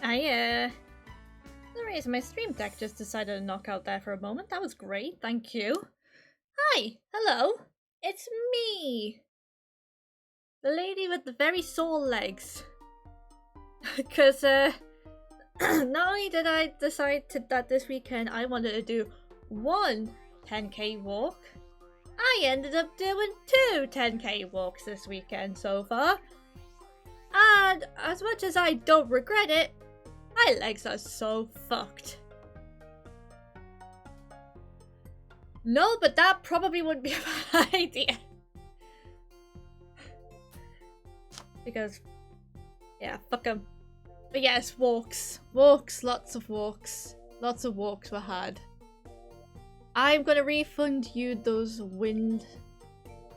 Sorry, my stream deck just decided to knock out there for a moment. That was great, thank you. Hi, hello, it's me. The lady with the very sore legs. Because, not only did I decide that this weekend I wanted to do one 10k walk, I ended up doing two 10k walks this weekend so far. And as much as I don't regret it, my legs are so fucked. No, but that probably wouldn't be a bad idea. Because, yeah, fuck them. But yes, walks. Walks, lots of walks. Lots of walks were had. I'm gonna refund you those wind.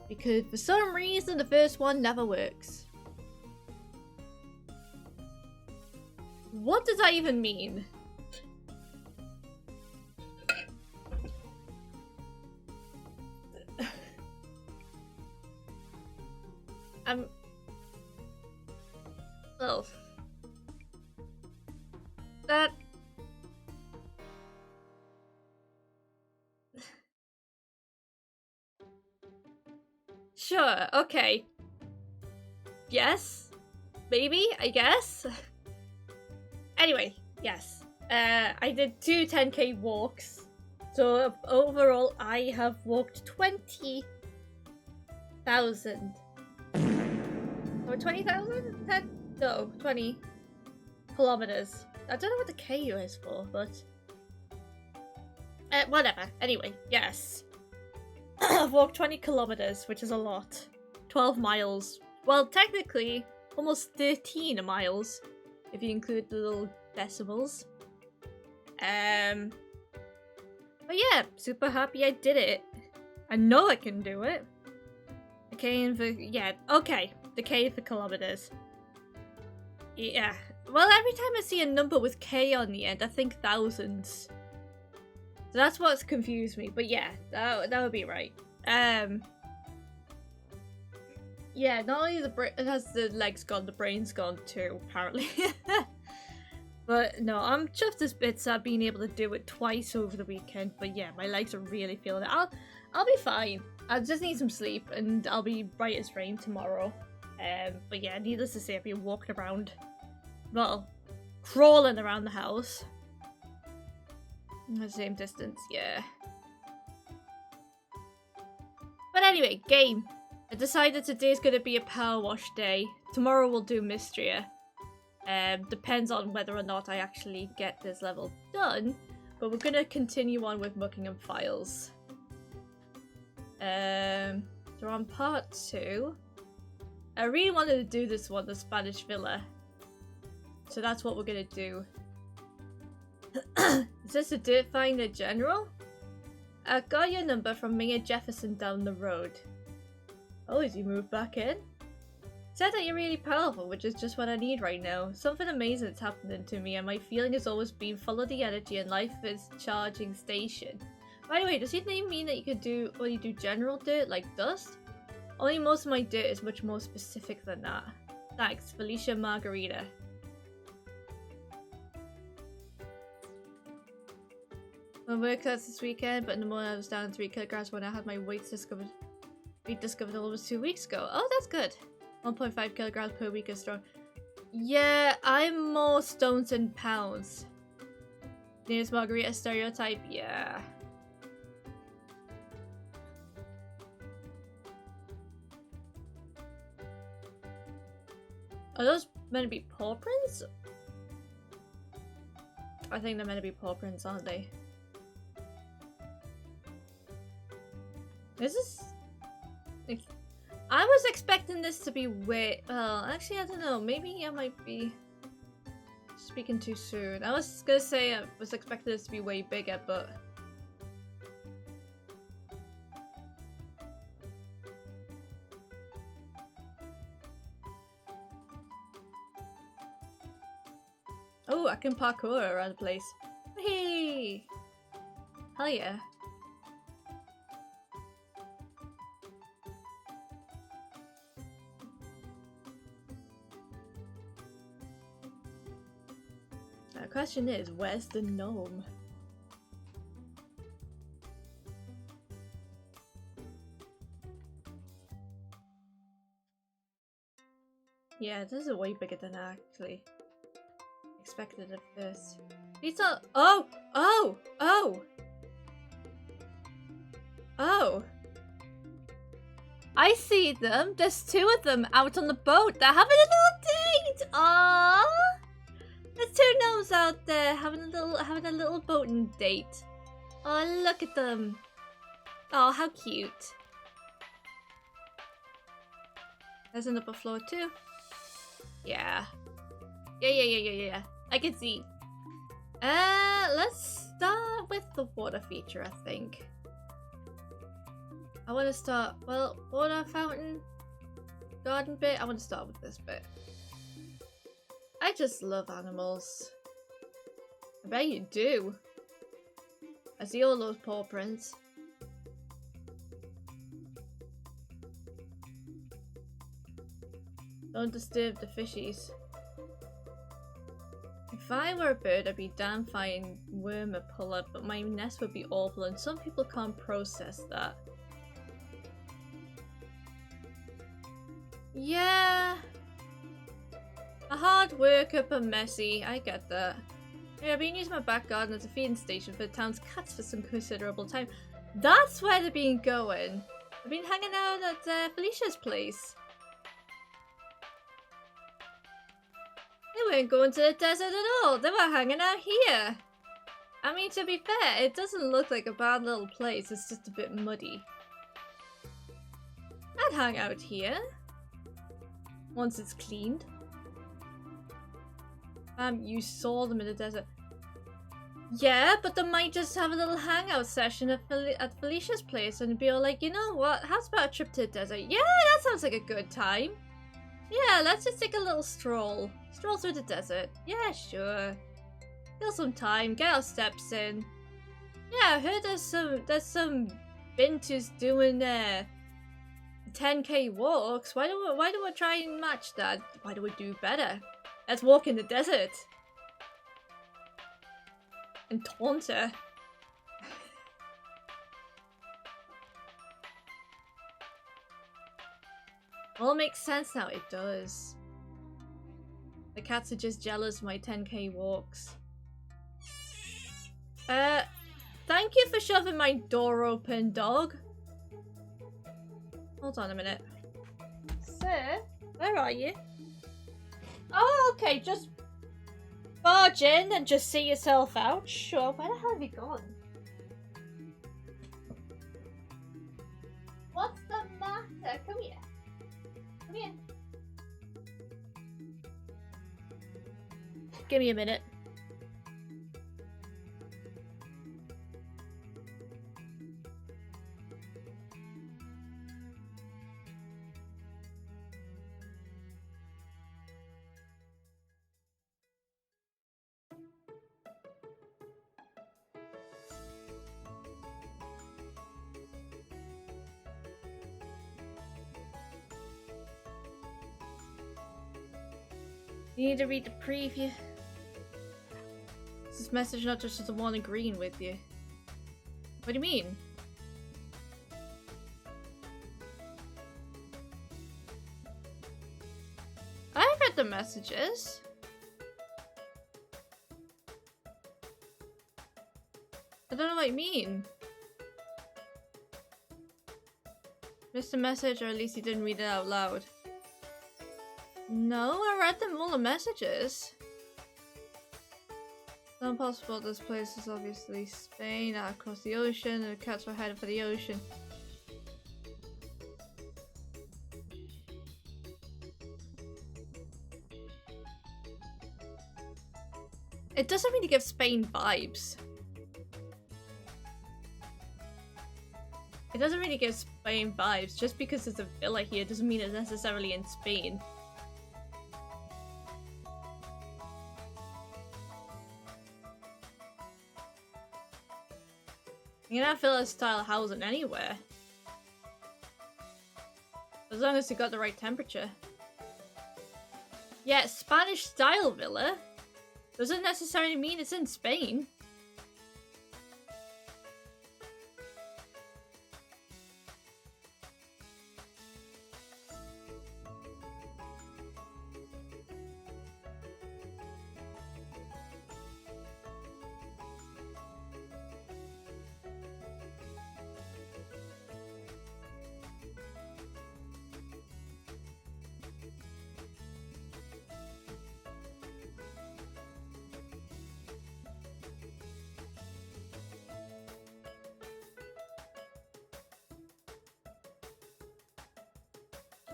Because for some reason the first one never works. What does that even mean? Well, that... Sure, okay. Yes? Maybe, I guess? Anyway, yes. I did two 10k walks. So overall, I have walked 20,000. Or 20,000? No, 20 kilometers. I don't know what the KU is for, but... whatever. Anyway, yes. I've walked 20 kilometers, which is a lot. 12 miles. Well, technically, almost 13 miles, if you include the little decimals. But yeah, super happy I did it. I know I can do it. The K for... yeah, okay. The K for kilometers. Yeah. Well, every time I see a number with K on the end, I think thousands. So that's what's confused me. But yeah, that would be right. Yeah, not only has the legs gone, the brain's gone too, apparently. But no, I'm chuffed as bits at being able to do it twice over the weekend. But yeah, my legs are really feeling it. I'll be fine. I just need some sleep and I'll be bright as rain tomorrow. But yeah, needless to say, I've been walking around, well, crawling around the house. The same distance, yeah. But anyway, game. I decided today's gonna be a power wash day. Tomorrow we'll do Mystria. Depends on whether or not I actually get this level done. But we're gonna continue on with Muckingham Files. So we're on part 2. I really wanted to do this one, the Spanish Villa. So that's what we're gonna do. Is this a dirt finder general? I got your number from Mayor Jefferson down the road. Oh, has he moved back in? Said that you're really powerful, which is just what I need right now. Something amazing is happening to me, and my feeling has always been follow the energy and life is charging station. By the way, does your name mean that you could do, well, you do general dirt, like dust? Only most of my dirt is much more specific than that. Thanks, Felicia Margarita. My workouts this weekend, but in the morning I was down 3 kilograms when I had my weight discovered almost 2 weeks ago. Oh, that's good. 1.5 kilograms per week is strong. Yeah, I'm more stones and pounds. Name's Margarita stereotype, yeah. Are those meant to be paw prints? I think they're meant to be paw prints, aren't they? Is this... I was expecting this to be way... well, actually, I don't know. Maybe I might be speaking too soon. I was gonna say I was expecting this to be way bigger, but... oh, I can parkour around the place. Hey! Hell yeah. The question is, where's the gnome? Yeah, this is way bigger than I actually expected at first. These are— oh! Oh! Oh! Oh! I see them! There's two of them out on the boat! They're having a little date! Aww! There's two gnomes out there having a little boating date. Oh, look at them! Oh, how cute! There's an upper floor too. Yeah. Yeah. I can see. Let's start with the water feature, I think. I want to start, well, water fountain, garden bit. I want to start with this bit. I just love animals. I bet you do. I see all those paw prints. Don't disturb the fishies. If I were a bird, I'd be damn fine worm a puller, but my nest would be awful, and some people can't process that. Yeah. A hard worker, but messy. I get that. Yeah, I've been using my back garden as a feeding station for the town's cats for some considerable time. That's where they've been going. I've been hanging out at Felicia's place. They weren't going to the desert at all. They were hanging out here. I mean, to be fair, it doesn't look like a bad little place. It's just a bit muddy. I'd hang out here. Once it's cleaned. You saw them in the desert. Yeah, but they might just have a little hangout session at Felicia's place and be all like, you know what? How's about a trip to the desert? Yeah, that sounds like a good time. Yeah, let's just take a little stroll. Stroll through the desert. Yeah, sure. Kill some time, get our steps in. Yeah, I heard there's some binters doing 10k walks. Why don't we try and match that? Why do we do better? Let's walk in the desert. And taunt her. All makes sense now, it does. The cats are just jealous of my 10k walks. Thank you for shoving my door open, dog. Hold on a minute. Sir, where are you? Oh, okay, just barge in and just see yourself out. Sure, where the hell have you gone? What's the matter? Come here. Come here. Give me a minute. You need to read the preview. Is this message not just the one agreeing with you? What do you mean? I read the messages. I don't know what you mean. Missed a message, or at least you didn't read it out loud. No, I read them all the messages. It's not possible. This place is obviously Spain, out across the ocean, and the cats were headed for the ocean. It doesn't really give Spain vibes. It doesn't really give Spain vibes. Just because there's a villa here doesn't mean it's necessarily in Spain. You can have villa-style housing anywhere. As long as you got the right temperature. Yeah, Spanish-style villa. Doesn't necessarily mean it's in Spain.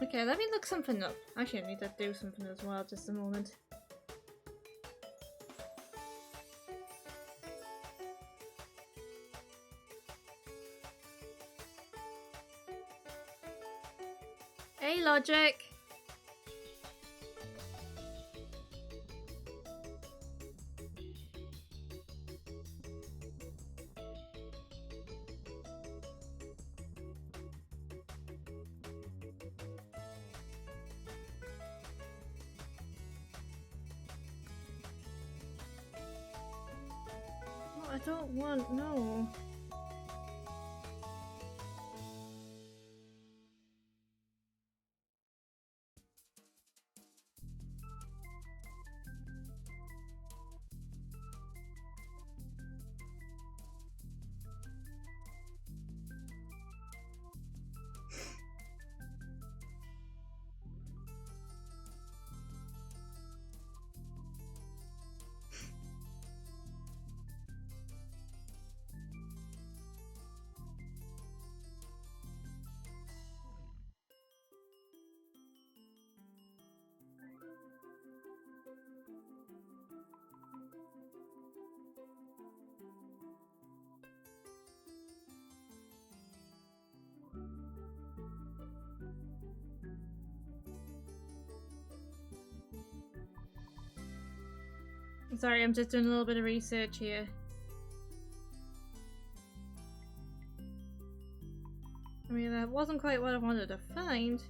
Okay, let me look something up. Actually, I need to do something as well, just a moment. Hey, Logic! I don't want, no. Sorry, I'm just doing a little bit of research here. I mean, that wasn't quite what I wanted to find.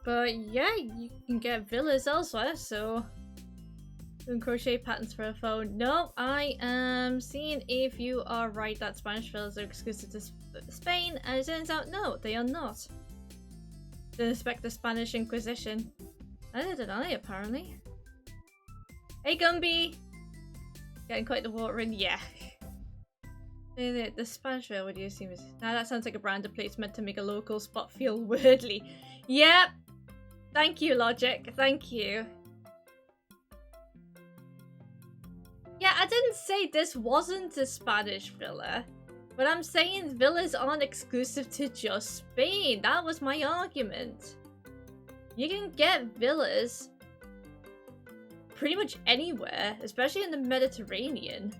But yeah, you can get villas elsewhere, so... Doing crochet patterns for a phone. No, I am seeing if you are right that Spanish villas are exclusive to Spain, and it turns out no, they are not. They respect the Spanish Inquisition. Neither did I, apparently. Hey, Gumby! Getting quite the water in, yeah. The Spanish villa, what do you assume is? Now that sounds like a brand of place meant to make a local spot feel worldly. Yep! Thank you, Logic. Thank you. Yeah, I didn't say this wasn't a Spanish villa. But I'm saying villas aren't exclusive to just Spain. That was my argument. You can get villas pretty much anywhere, especially in the Mediterranean.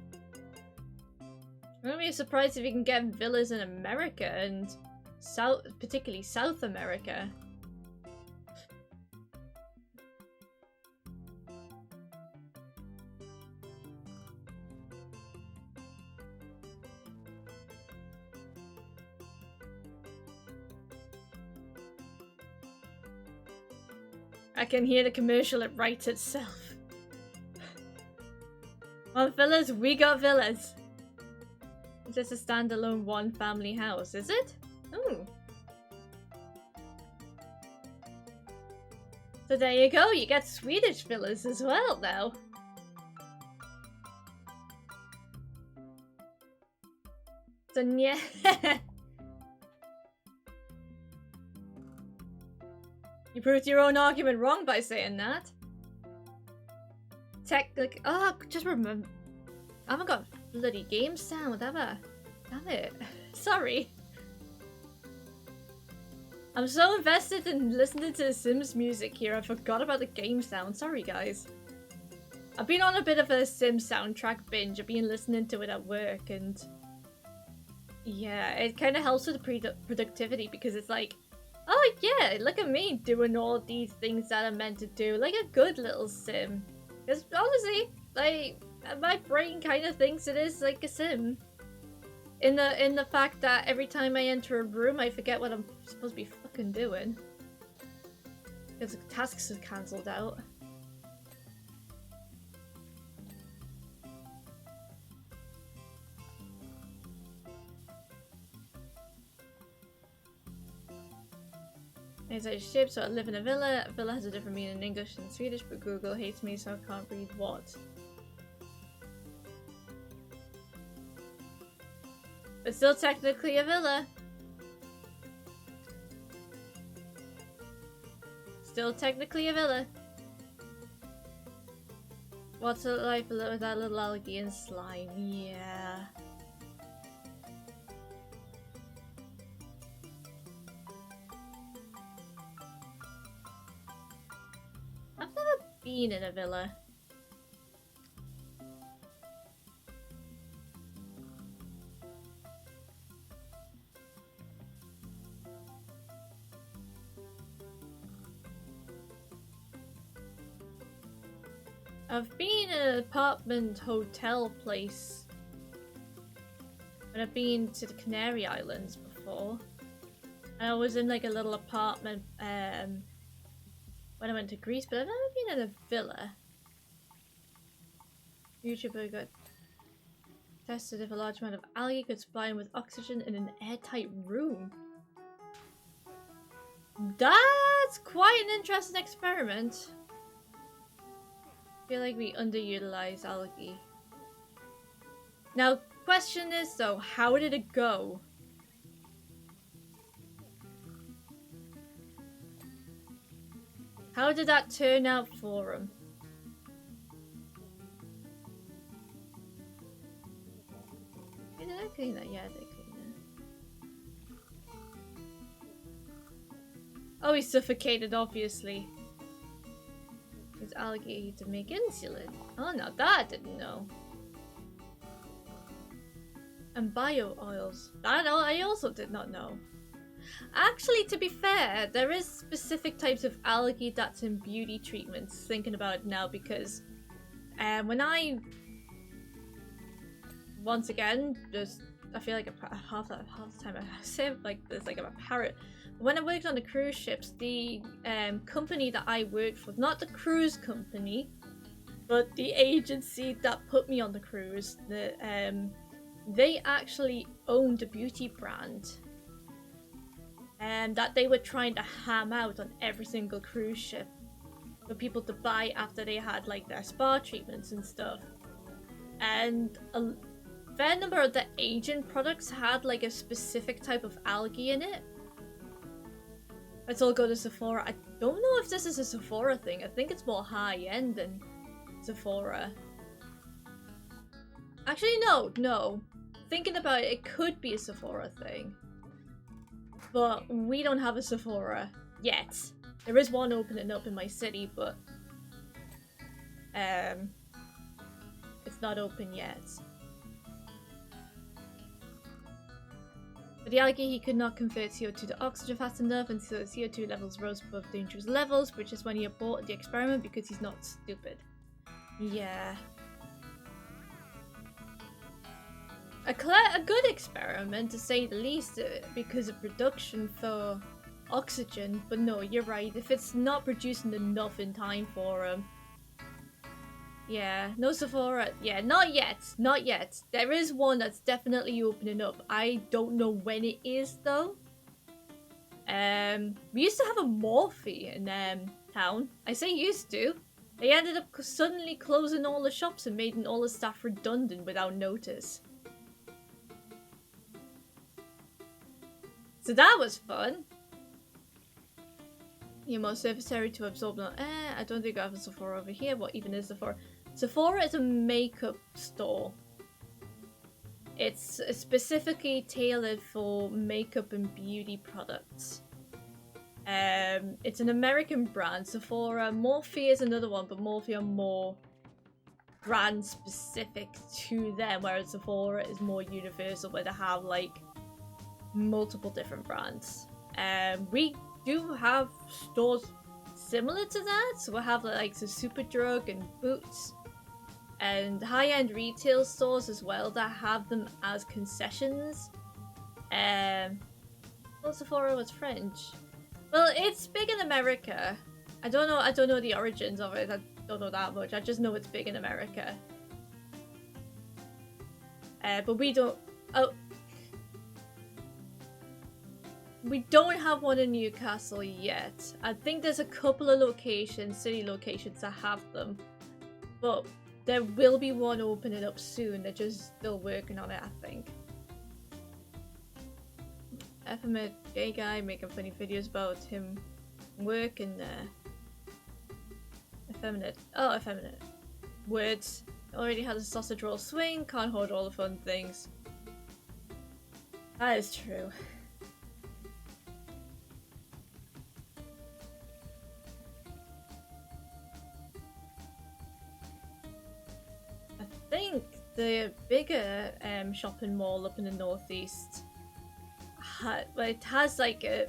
I'm gonna be surprised if you can get villas in America and particularly South America. I can hear the commercial, it writes itself. On villas, we got villas. It's just a standalone one family house, is it? Ooh. So there you go, you get Swedish villas as well now. So yeah. You proved your own argument wrong by saying that. Just remember. I haven't got bloody game sound, have I? Damn it. Sorry. I'm so invested in listening to the Sims music here, I forgot about the game sound. Sorry, guys. I've been on a bit of a Sims soundtrack binge. I've been listening to it at work, and yeah, it kind of helps with the productivity because it's like, oh yeah, look at me doing all these things that I'm meant to do, like a good little sim. Because honestly, like, my brain kind of thinks it is like a sim. In the fact that every time I enter a room, I forget what I'm supposed to be fucking doing. Because the tasks are cancelled out. It's a shape, so I live in a villa. A villa has a different meaning in English and Swedish, but Google hates me, so I can't read what. But still technically a villa. Still technically a villa. What's it like with that little algae and slime? Yeah. I've never been in a villa. I've been in an apartment hotel place when I've been to the Canary Islands before. And I was in like a little apartment when I went to Greece, but I've never been in a villa. YouTuber got tested if a large amount of algae could supply him with oxygen in an airtight room. That's quite an interesting experiment. I feel like we underutilize algae. Now, question is though, how did it go? How did that turn out for him? Did I clean that? Yeah, I did clean it. Oh, he suffocated, obviously. Use algae to make insulin. Oh, now that I didn't know. And bio oils. That I also did not know. Actually, to be fair, there is specific types of algae that's in beauty treatments. Thinking about it now, because when I once again just I feel like half the time I say like this like I'm a parrot. When I worked on the cruise ships, the company that I worked for, not the cruise company, but the agency that put me on the cruise, they actually owned a beauty brand. That they were trying to ham out on every single cruise ship for people to buy after they had like their spa treatments and stuff. And a fair number of the agent products had like a specific type of algae in it. Let's all go to Sephora. I don't know if this is a Sephora thing. I think it's more high-end than Sephora. Actually, no. Thinking about it, it could be a Sephora thing. But we don't have a Sephora yet. There is one opening up in my city, but it's not open yet. But the algae, he could not convert CO2 to oxygen fast enough, and so the CO2 levels rose above dangerous levels, which is when he aborted the experiment because he's not stupid. Yeah. A good experiment, to say the least, because of production for oxygen, but no, you're right, if it's not producing enough in time for him. Yeah, no Sephora. Yeah, not yet. There is one that's definitely opening up. I don't know when it is, though. We used to have a Morphe in town. I say used to. They ended up suddenly closing all the shops and making all the staff redundant without notice. So that was fun. Your most surface area to absorb. I don't think I have a Sephora over here. What even is Sephora? Sephora is a makeup store. It's specifically tailored for makeup and beauty products. It's an American brand. Sephora, Morphe is another one, but Morphe are more brand specific to them, whereas Sephora is more universal, where they have like multiple different brands. We do have stores similar to that, so we'll have like the Superdrug and Boots and high-end retail stores as well that have them as concessions. Well, Sephora was French. Well, it's big in America. I don't know the origins of it. I don't know that much. I just know it's big in America. But we don't... Oh. We don't have one in Newcastle yet. I think there's a couple of locations, city locations, that have them. But there will be one opening up soon. They're just still working on it, I think. Effeminate gay guy making funny videos about him working there. Effeminate. Oh, effeminate. Words. Already had a sausage roll swing. Can't hold all the fun things. That is true. I think the bigger shopping mall up in the northeast, it has like a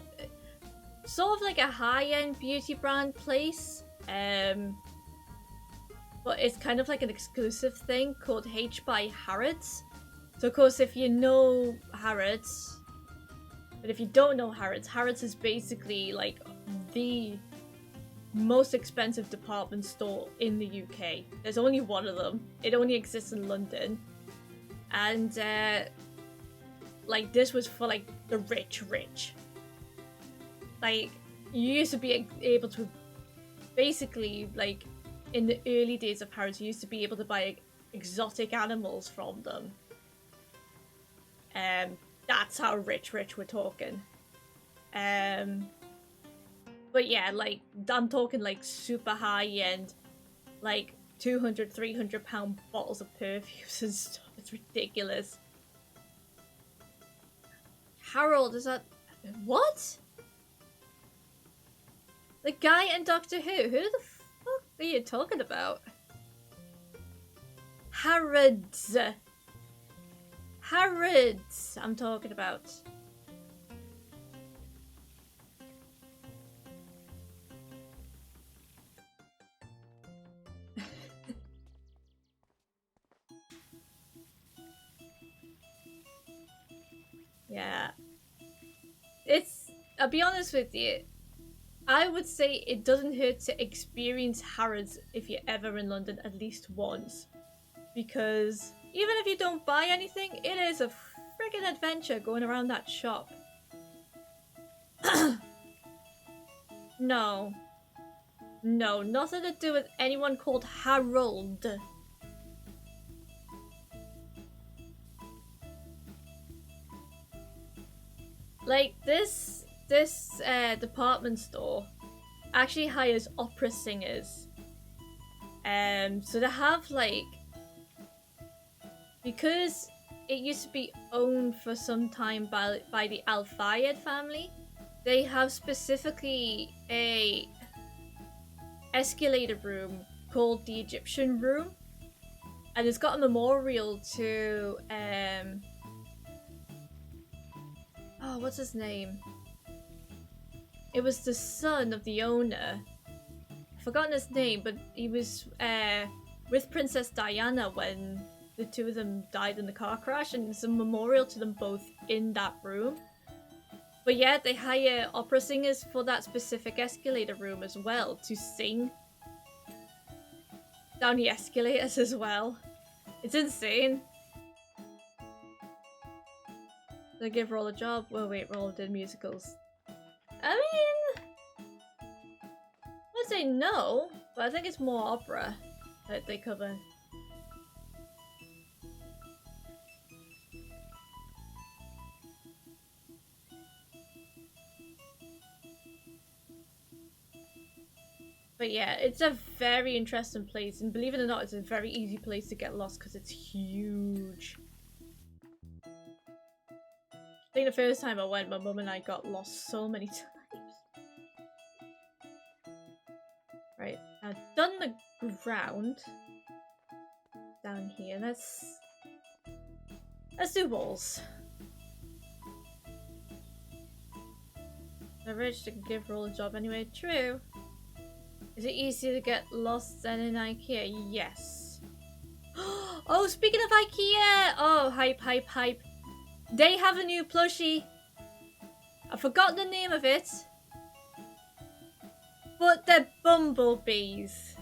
sort of like a high-end beauty brand place, but it's kind of like an exclusive thing called H by Harrods. So of course, if you know Harrods, but if you don't know Harrods, Harrods is basically like the most expensive department store in the UK. There's only one of them. It only exists in London. And like this was for like the rich. Like you used to be able to basically, like in the early days of Harrods, you used to be able to buy exotic animals from them. That's how rich we're talking. But yeah, like I'm talking like super high end, like 200-300 pound bottles of perfumes and stuff. It's ridiculous. Harold, is that what? The guy in Doctor Who? Who the fuck are you talking about? Harrods. Harrods, I'm talking about. Yeah. I'll be honest with you, I would say it doesn't hurt to experience Harrods if you're ever in London at least once. Because even if you don't buy anything, it is a friggin' adventure going around that shop. No. No, nothing to do with anyone called Harold. Like, this department store actually hires opera singers. So they have, like, because it used to be owned for some time by the Al Fayed family, they have specifically a escalator room called the Egyptian Room, and it's got a memorial to oh, what's his name? It was the son of the owner. I've forgotten his name, but he was with Princess Diana when the two of them died in the car crash, and there's a memorial to them both in that room. But yeah, they hire opera singers for that specific escalator room as well to sing down the escalators as well. It's insane. They give Roll a job. Well, wait, Roll did musicals. I mean, I would say no, but I think it's more opera that they cover. But yeah, it's a very interesting place, and believe it or not, it's a very easy place to get lost because it's huge. I think the first time I went, my mum and I got lost so many times. Right, I've done the ground down here. Let's do walls. The rich to give Roll a job anyway. True. Is it easier to get lost than in IKEA? Yes. Oh, speaking of IKEA! Oh, hype. They have a new plushie. I forgot the name of it. But they're bumblebees.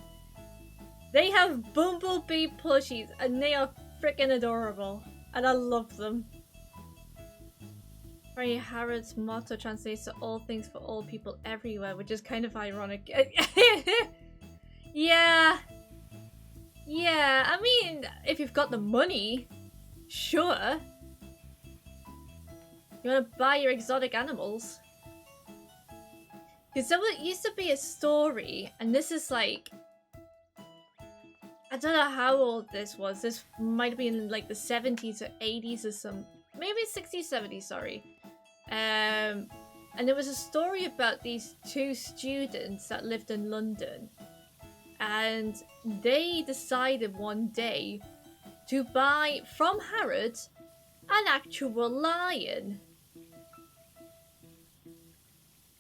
They have bumblebee plushies and they are freaking adorable. And I love them. Ray Harrod's motto translates to all things for all people everywhere, which is kind of ironic. Yeah. Yeah, I mean, if you've got the money, sure. You want to buy your exotic animals? Because there used to be a story, and this is like... I don't know how old this was. This might have been in like the 70s or 80s or some... Maybe 60s, 70s, sorry. And there was a story about these two students that lived in London. And they decided one day to buy from Harrods an actual lion.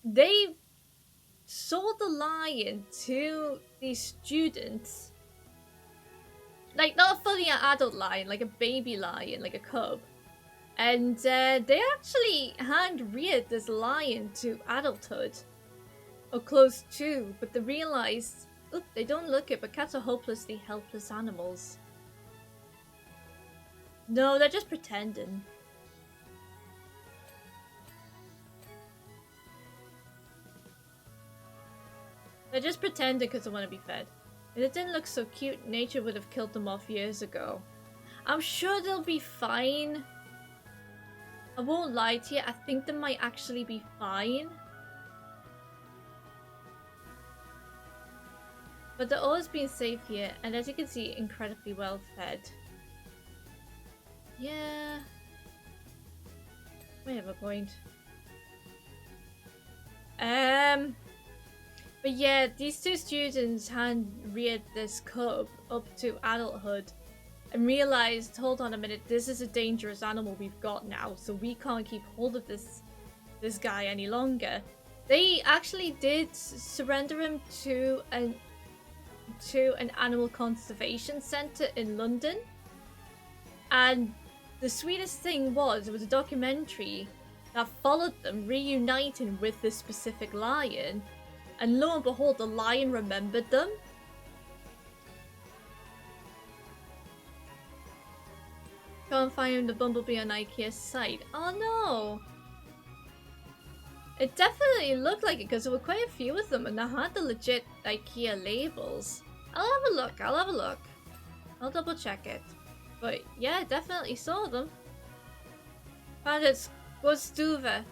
They sold the lion to these students. Like, not a fully adult lion, like a baby lion, like a cub. And they actually hand-reared this lion to adulthood. Or close to, but they realised, oop, they don't look it, but cats are hopelessly helpless animals. No, they're just pretending. They're just pretending because they want to be fed. If it didn't look so cute, nature would have killed them off years ago. I'm sure they'll be fine. I won't lie to you, I think they might actually be fine. But they're always being safe here, and as you can see, incredibly well fed. Yeah. We have a point. But yeah, these two students hand-reared this cub up to adulthood and realized, hold on a minute, this is a dangerous animal we've got now, so we can't keep hold of this guy any longer. They actually did surrender him to an animal conservation centre in London. And the sweetest thing was, it was a documentary that followed them reuniting with this specific lion. And lo and behold, the lion remembered them. Can't find the bumblebee on IKEA's site. Oh no! It definitely looked like it because there were quite a few of them and they had the legit IKEA labels. I'll have a look, I'll have a look. I'll double check it. But yeah, definitely saw them. Found it. Sportstuve.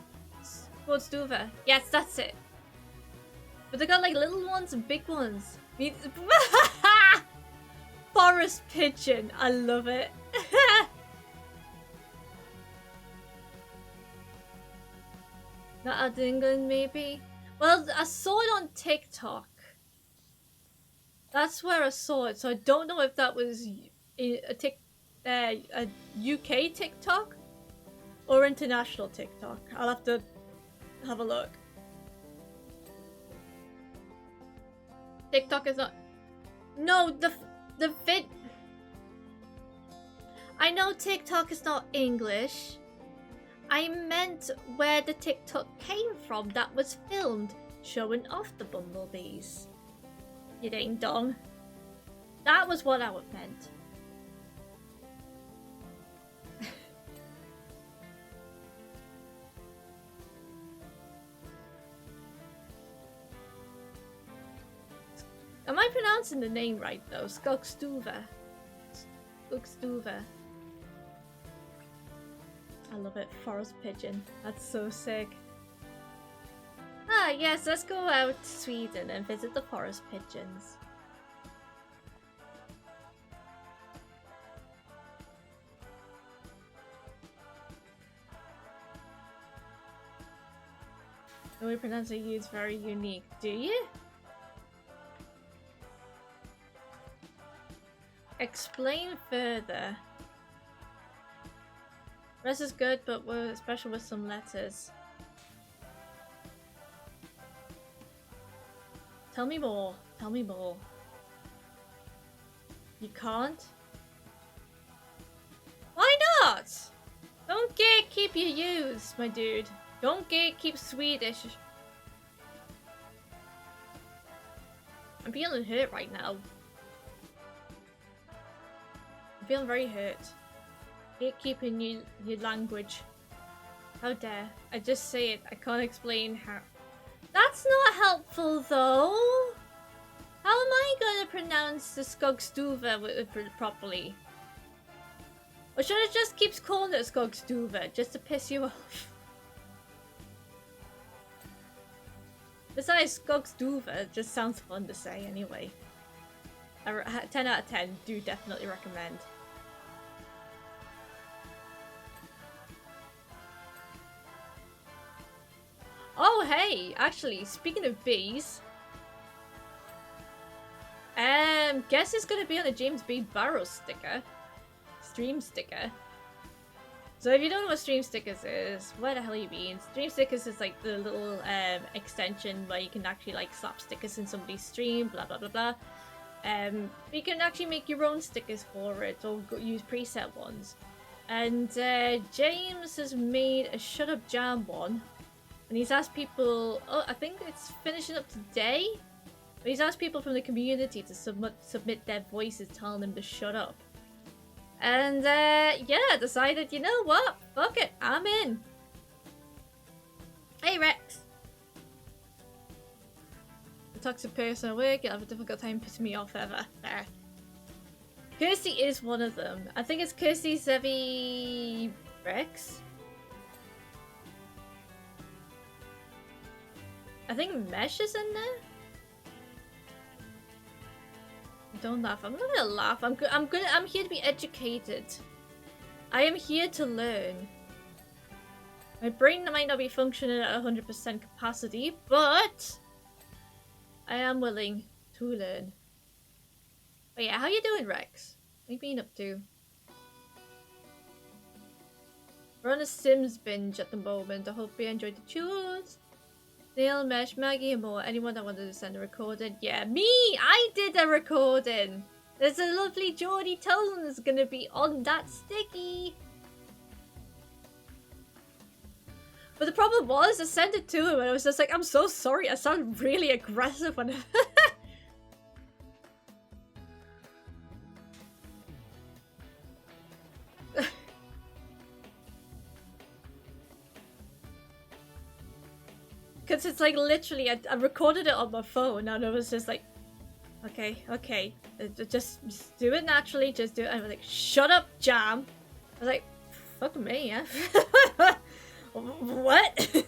Yes, that's it. But they got like little ones and big ones. Forest pigeon. I love it. Not out of England, maybe? Well, I saw it on TikTok. That's where I saw it. So I don't know if that was a UK TikTok or international TikTok. I'll have to have a look. TikTok is not... No, the vid... I know TikTok is not English. I meant where the TikTok came from that was filmed showing off the bumblebees. You ding dong. That was what I meant. Am I pronouncing the name right though? Skogstuve. Skogstuve. I love it. Forest pigeon. That's so sick. Ah yes, let's go out to Sweden and visit the forest pigeons. The way pronunciation is very unique. Do you? Explain further. Rest is good, but we're special with some letters. Tell me more. Tell me more. You can't? Why not? Don't gatekeep your use, my dude. Don't gatekeep Swedish. I'm feeling hurt right now. I'm feeling very hurt. Gatekeeping your language. How dare. I just say it. I can't explain how. That's not helpful though. How am I gonna pronounce the Skogstuva properly? Or should I just keep calling it Skogstuva just to piss you off? Besides, Skogstuva just sounds fun to say anyway. 10 out of 10, do definitely recommend. Oh hey, actually, speaking of bees, guess it's gonna be on a James B. Barrow sticker. Stream sticker. So if you don't know what stream stickers is, what the hell you mean? Stream stickers is like the little extension where you can actually like slap stickers in somebody's stream, blah blah blah blah. You can actually make your own stickers for it or use preset ones. And James has made a Shut Up Jam one. And he's asked people, oh, I think it's finishing up today. But he's asked people from the community to submit their voices telling him to shut up. And yeah, decided, you know what? Fuck it, I'm in. Hey Rex. The toxic person at work, you'll have a difficult time pissing me off ever. There. Kirsty is one of them. I think it's Kirsty, Zevi, Rex. I think Mesh is in there. Don't laugh. I'm not gonna laugh. I'm here to be educated. I am here to learn. My brain might not be functioning at 100% capacity, but I am willing to learn. But yeah, how you doing, Rex? What have you been up to? We're on a Sims binge at the moment. I hope you enjoyed the chores. Neil, Mesh, Maggie, and more. Anyone that wanted to send a recording? Yeah, me! I did a recording! There's a lovely Geordie Tones gonna be on that sticky! But the problem was, I sent it to him and I was just like, I'm so sorry, I sound really aggressive when because it's like literally, I recorded it on my phone and I was just like, okay, just do it naturally, just do it. And I was like, shut up, Jam. I was like, fuck me, yeah. What?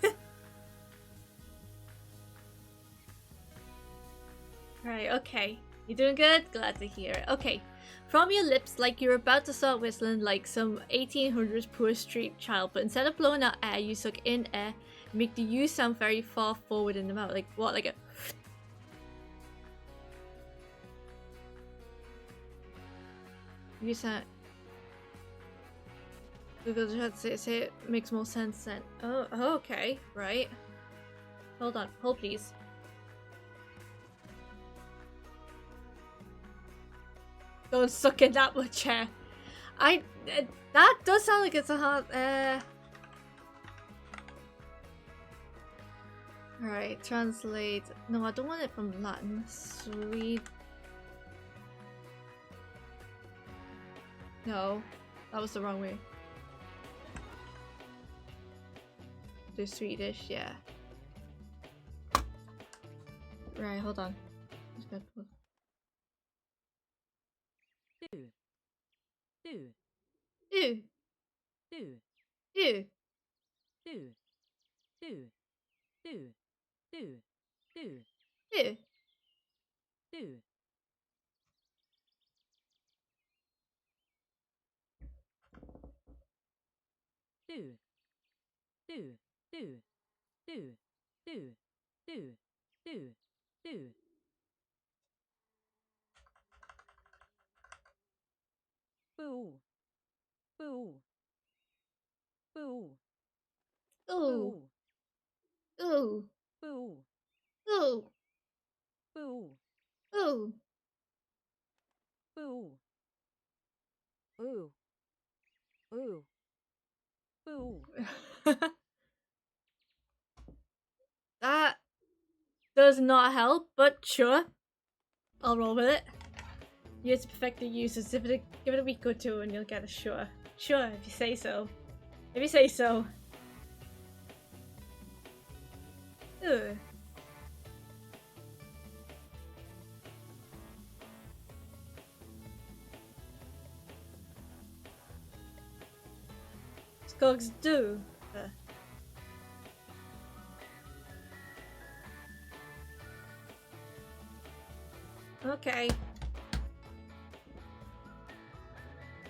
Right, okay. You doing good? Glad to hear it. Okay. From your lips, like you're about to start whistling like some 1800s poor street child, but instead of blowing out air, you suck in air, make the U sound very far forward in the mouth. Like what? Like a... You sound... Google just say it makes more sense then. Oh, okay. Right. Hold on. Hold please. Don't suck in that much air. That does sound like it's a hard... Alright, translate. No, I don't want it from Latin. Sweet. No, that was the wrong way. Do Swedish, yeah. Right, hold on. Boo. Boo. Boo. Ooh. Ooh. Boo. Ooh. Boo. Ooh. Boo. Ooh. Ooh. Boo. That does not help, but sure. I'll roll with it. Use to perfect the uses. Give it a week or two and you'll get a sure. Sure, if you say so. If you say so. Ugh. Skogs do. Okay.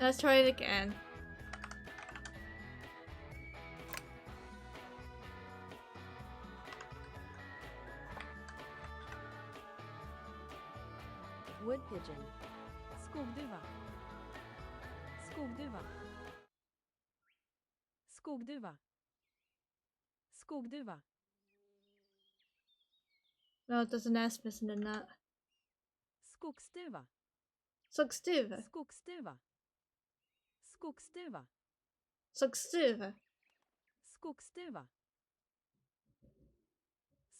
Let's try it again. Wood pigeon. Skogduva. Skogduva. Skogduva. Skogduva. No, there's an S missing in that. Skogsduva. Skogstuva. Skogsduva. Skogsduva. Skogstuva. Skogsduva.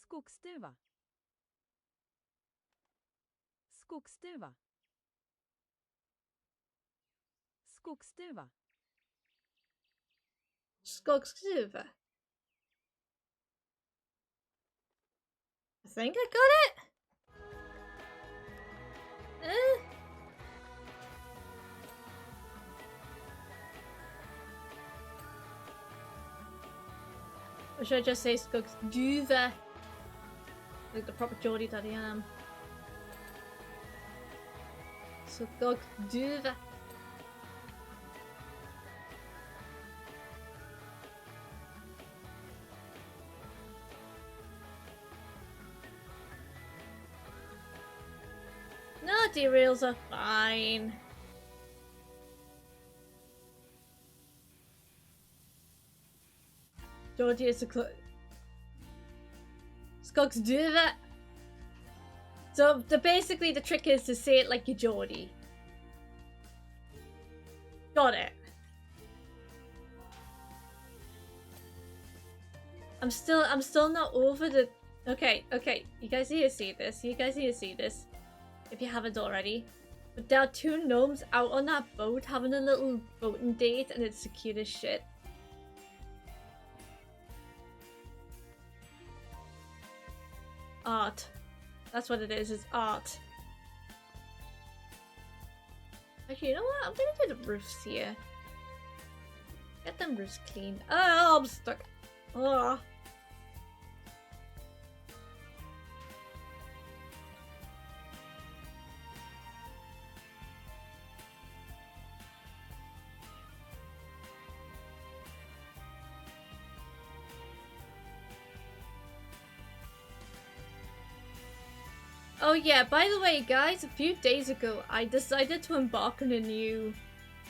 Skogsduva. Skogsduva. Skogsduva. Skogstuva. I think I got it. Or should I just say Skogstuva? Like the proper Geordie that I am. Skogstuva. No, derails are fine. Geordie is a Skogstuva. So basically the trick is to say it like you're Geordie. Got it. I'm still not over the. Okay. You guys need to see this. If you haven't already. But there are two gnomes out on that boat having a little boating date, and it's the cutest shit. Art. That's what it is art. Actually, you know what? I'm gonna do the roofs here. Get them roofs clean. Oh, I'm stuck. Oh. Oh yeah, by the way guys, a few days ago I decided to embark on a new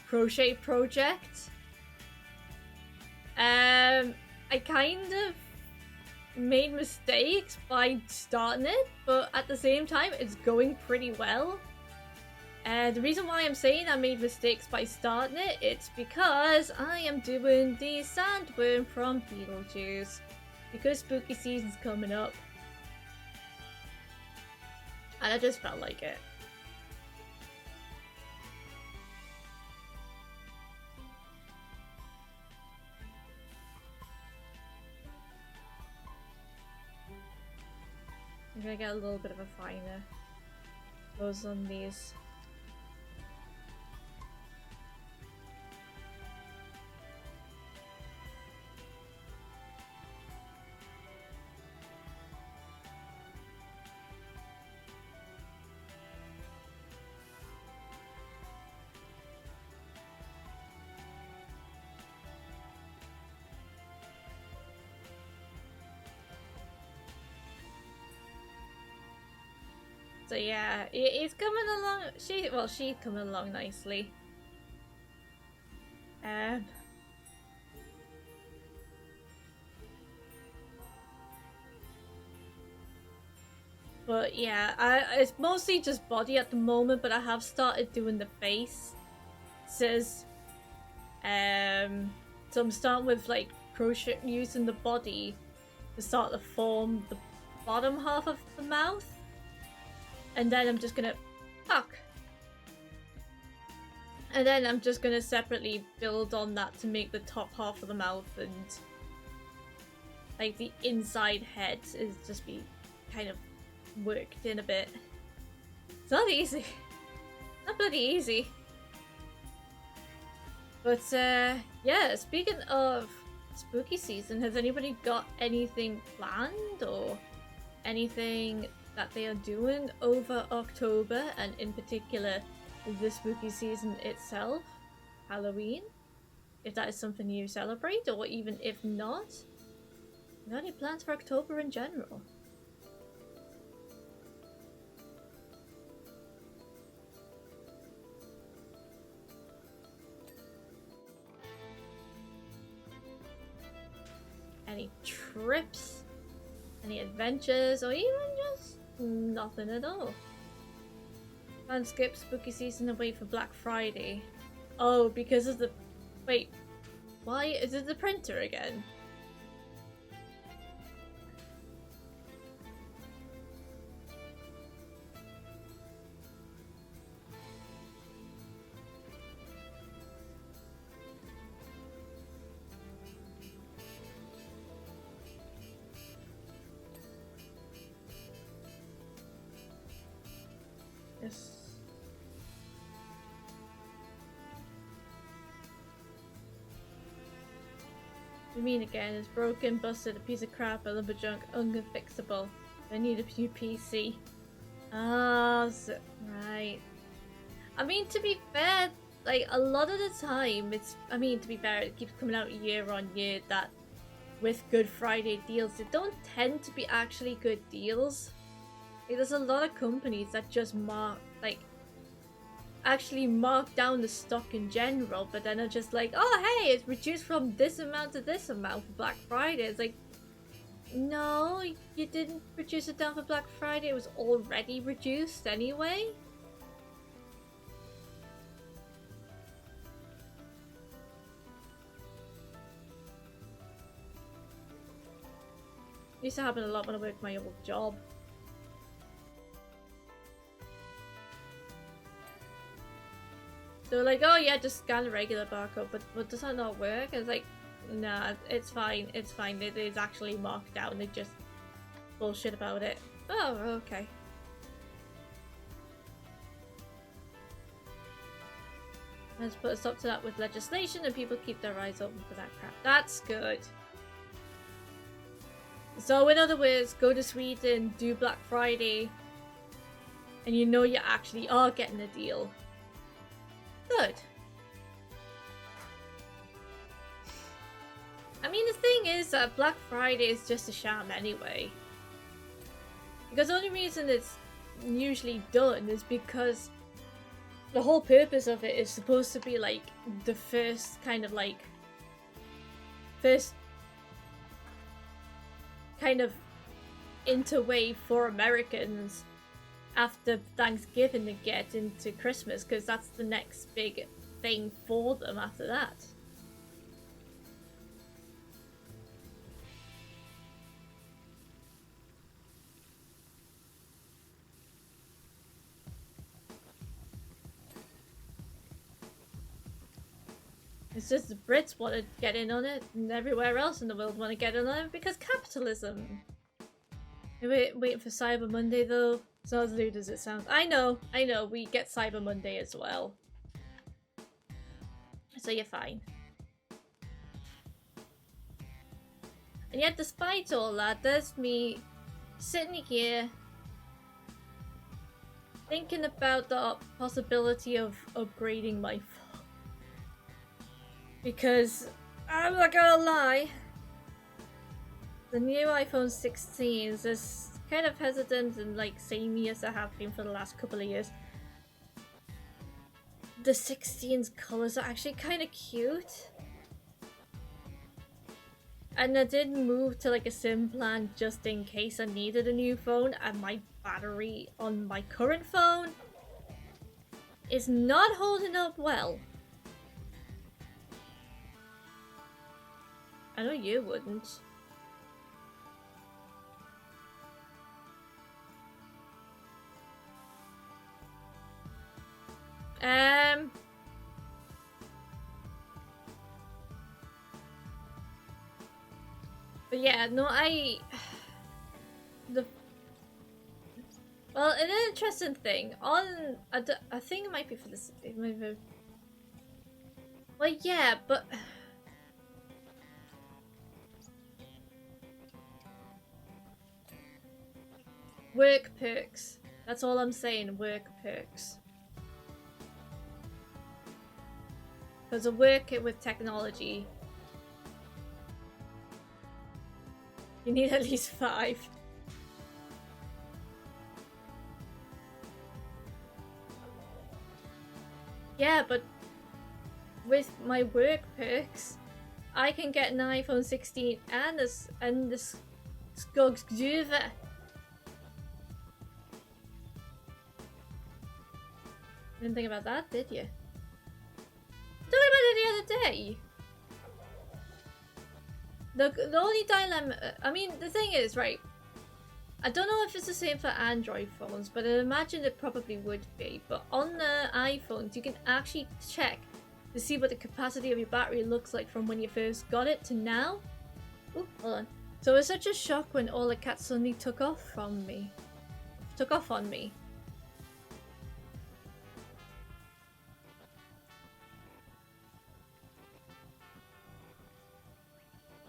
crochet project. I kind of made mistakes by starting it, but at the same time it's going pretty well. And the reason why I'm saying I made mistakes by starting it, it's because I am doing the sandworm from Beetlejuice. Because spooky season's coming up. And I just felt like it. I'm gonna get a little bit of a finer nose on these. So yeah, it's coming along. She's coming along nicely. But yeah, it's mostly just body at the moment. But I have started doing the face. So I'm starting with like crochet, using the body to start to form the bottom half of the mouth. And then I'm just gonna... Fuck! And then I'm just gonna separately build on that to make the top half of the mouth and like the inside head is just be kind of worked in a bit. It's not easy. Not bloody easy. But yeah, speaking of spooky season, has anybody got anything planned or anything that they are doing over October, and in particular the spooky season itself, Halloween? If that is something you celebrate, or even if not, you got any plans for October in general? Any trips? Any adventures? Or even just nothing at all? Plan skip spooky season and wait for Black Friday. Oh, because of the... Wait. Why? Is it the printer again? Yes. What do you mean again? It's broken, busted, a piece of crap, a lump of junk, unfixable. I need a new PC. Ah, so, right. I mean, to be fair, like, a lot of the time, it's... I mean, to be fair, it keeps coming out year on year that with Good Friday deals, they don't tend to be actually good deals. Like, there's a lot of companies that just actually mark down the stock in general, but then are just like, oh hey, it's reduced from this amount to this amount for Black Friday. It's like, no, you didn't reduce it down for Black Friday, it was already reduced anyway. It used to happen a lot when I worked my old job. So like, oh yeah, just scan a regular barcode, but does that not work? It's like, nah, it's fine, it's fine. It is actually marked down. They just bullshit about it. Oh, okay. Let's put a stop to that with legislation, and people keep their eyes open for that crap. That's good. So in other words, go to Sweden, do Black Friday, and you know you actually are getting a deal. Good. I mean, the thing is that Black Friday is just a sham anyway. Because the only reason it's usually done is because the whole purpose of it is supposed to be like the first kind of like... First kind of interwave for Americans after Thanksgiving to get into Christmas, because that's the next big thing for them after that. It's just the Brits want to get in on it, and everywhere else in the world want to get in on it because capitalism. We're waiting for Cyber Monday though. It's not as lewd as it sounds. I know, we get Cyber Monday as well. So you're fine. And yet despite all that, there's me sitting here thinking about the possibility of upgrading my phone. Because, I'm not gonna lie, the new iPhone 16 is as kind of hesitant and like samey as I have been for the last couple of years. The 16's colours are actually kind of cute. And I did move to like a SIM plan just in case I needed a new phone, and my battery on my current phone is not holding up well. I know you wouldn't. But yeah, no, well, an interesting thing on I think it might be for this. Well, yeah, but work perks. That's all I'm saying. Work perks. Because I work it with technology. You need at least 5. Yeah, but with my work perks, I can get an iPhone 16 and this Skogsduva. Didn't think about that, did you? Talking about it the other day. The only dilemma, I mean, the thing is, right, I don't know if it's the same for Android phones, but I imagine it probably would be. But on the iPhones, you can actually check to see what the capacity of your battery looks like from when you first got it to now. Oop, hold on. So it was such a shock when all the cats suddenly took off on me.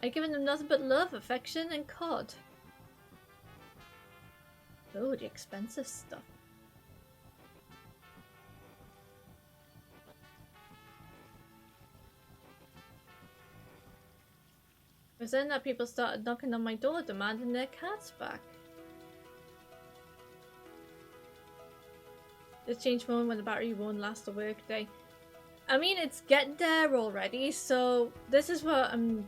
I've given them nothing but love, affection, and COD. Oh, the expensive stuff. It was then that people started knocking on my door demanding their cats back. This changed moment when the battery won't last a work day. I mean, it's getting there already, so this is what I'm...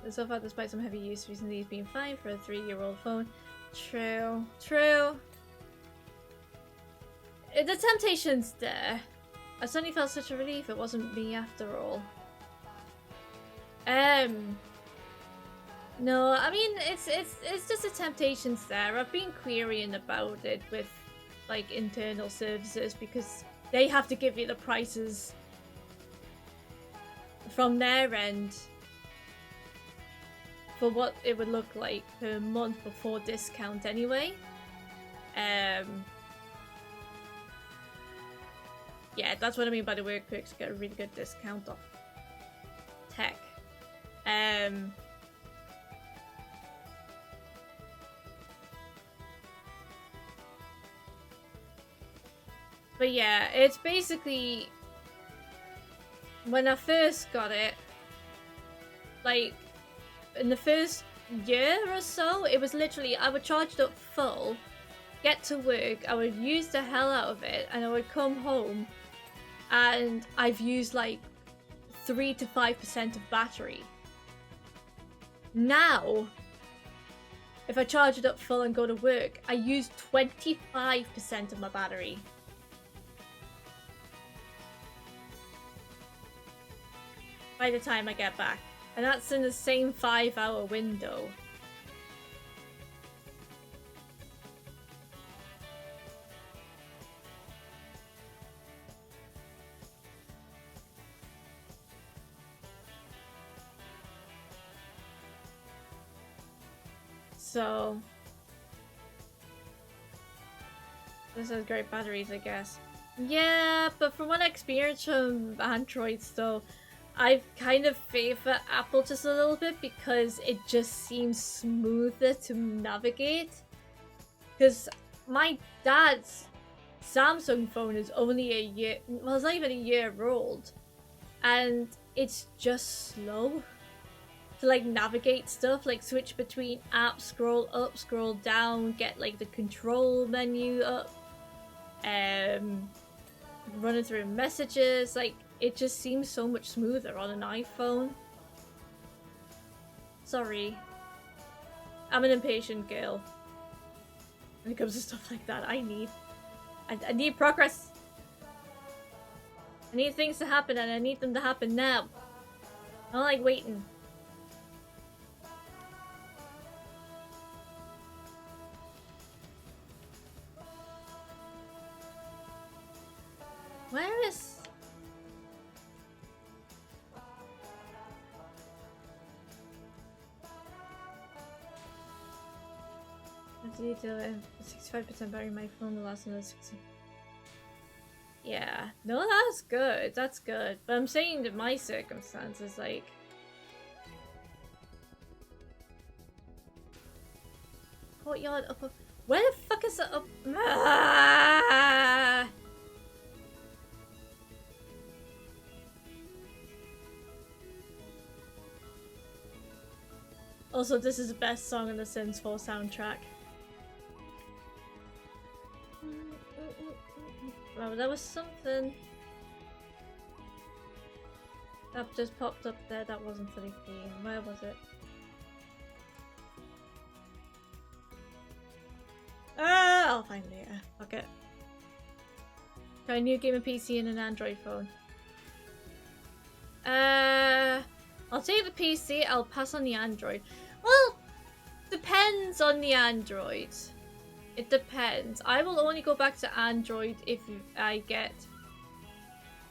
So far, despite some heavy use recently, it's been fine for a 3-year-old phone. True. The temptation's there. I suddenly felt such a relief it wasn't me after all. No, I mean, it's just the temptation's there. I've been querying about it with, like, internal services because they have to give you the prices from their end for what it would look like per month before discount anyway. Yeah, that's what I mean by the work perks. Get a really good discount off tech. But yeah, it's basically when I first got it, like in the first year or so, it was literally I would charge it up full, get to work, I would use the hell out of it, and I would come home and I've used like 3 to 5% of battery. Now, if I charge it up full and go to work, I use 25% of my battery. By the time I get back. And that's in the same 5-hour window. So this has great batteries, I guess. Yeah, but from what I experienced from Androids though, I kind of favor Apple just a little bit because it just seems smoother to navigate. Because my dad's Samsung phone is only a year, well, it's not even a year old, and it's just slow to like navigate stuff, like switch between apps, scroll up, scroll down, get like the control menu up, running through messages, like it just seems so much smoother on an iPhone. Sorry. I'm an impatient girl. When it comes to stuff like that, I need progress. I need things to happen and I need them to happen now. I don't like waiting. Where is... I need to 65% battery my phone will last another 60. Yeah. No, that's good. That's good. But I'm saying that my circumstances, like... Courtyard up... Where the fuck is it up? Ah! Also, this is the best song in the Sims 4 soundtrack. Wow, that was something that just popped up there that wasn't fully clean. Where was it? Ah, I'll find it later. Fuck it. Try a new game of PC and an Android phone. I'll take the PC, I'll pass on the Android. Well, depends on the Android. It depends. I will only go back to Android if I get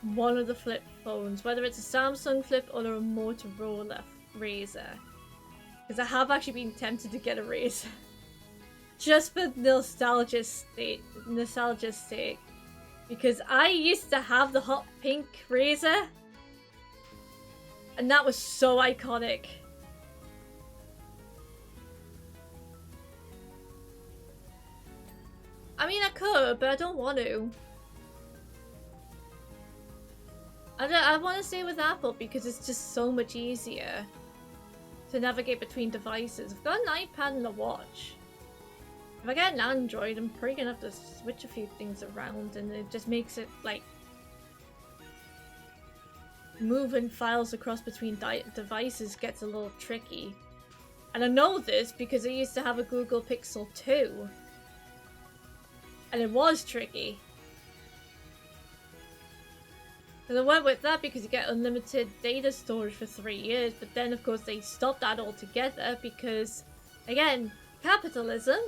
one of the flip phones, whether it's a Samsung flip or a Motorola Razr. Because I have actually been tempted to get a Razr. Just for nostalgia's sake. Because I used to have the hot pink Razr. And that was so iconic. I mean, I could, but I don't want to. I want to stay with Apple because it's just so much easier to navigate between devices. I've got an iPad and a watch. If I get an Android, I'm probably gonna have to switch a few things around, and it just makes it like moving files across between devices gets a little tricky. And I know this because I used to have a Google Pixel 2. And it was tricky. And I went with that because you get unlimited data storage for 3 years, but then of course they stopped that altogether because, again, capitalism.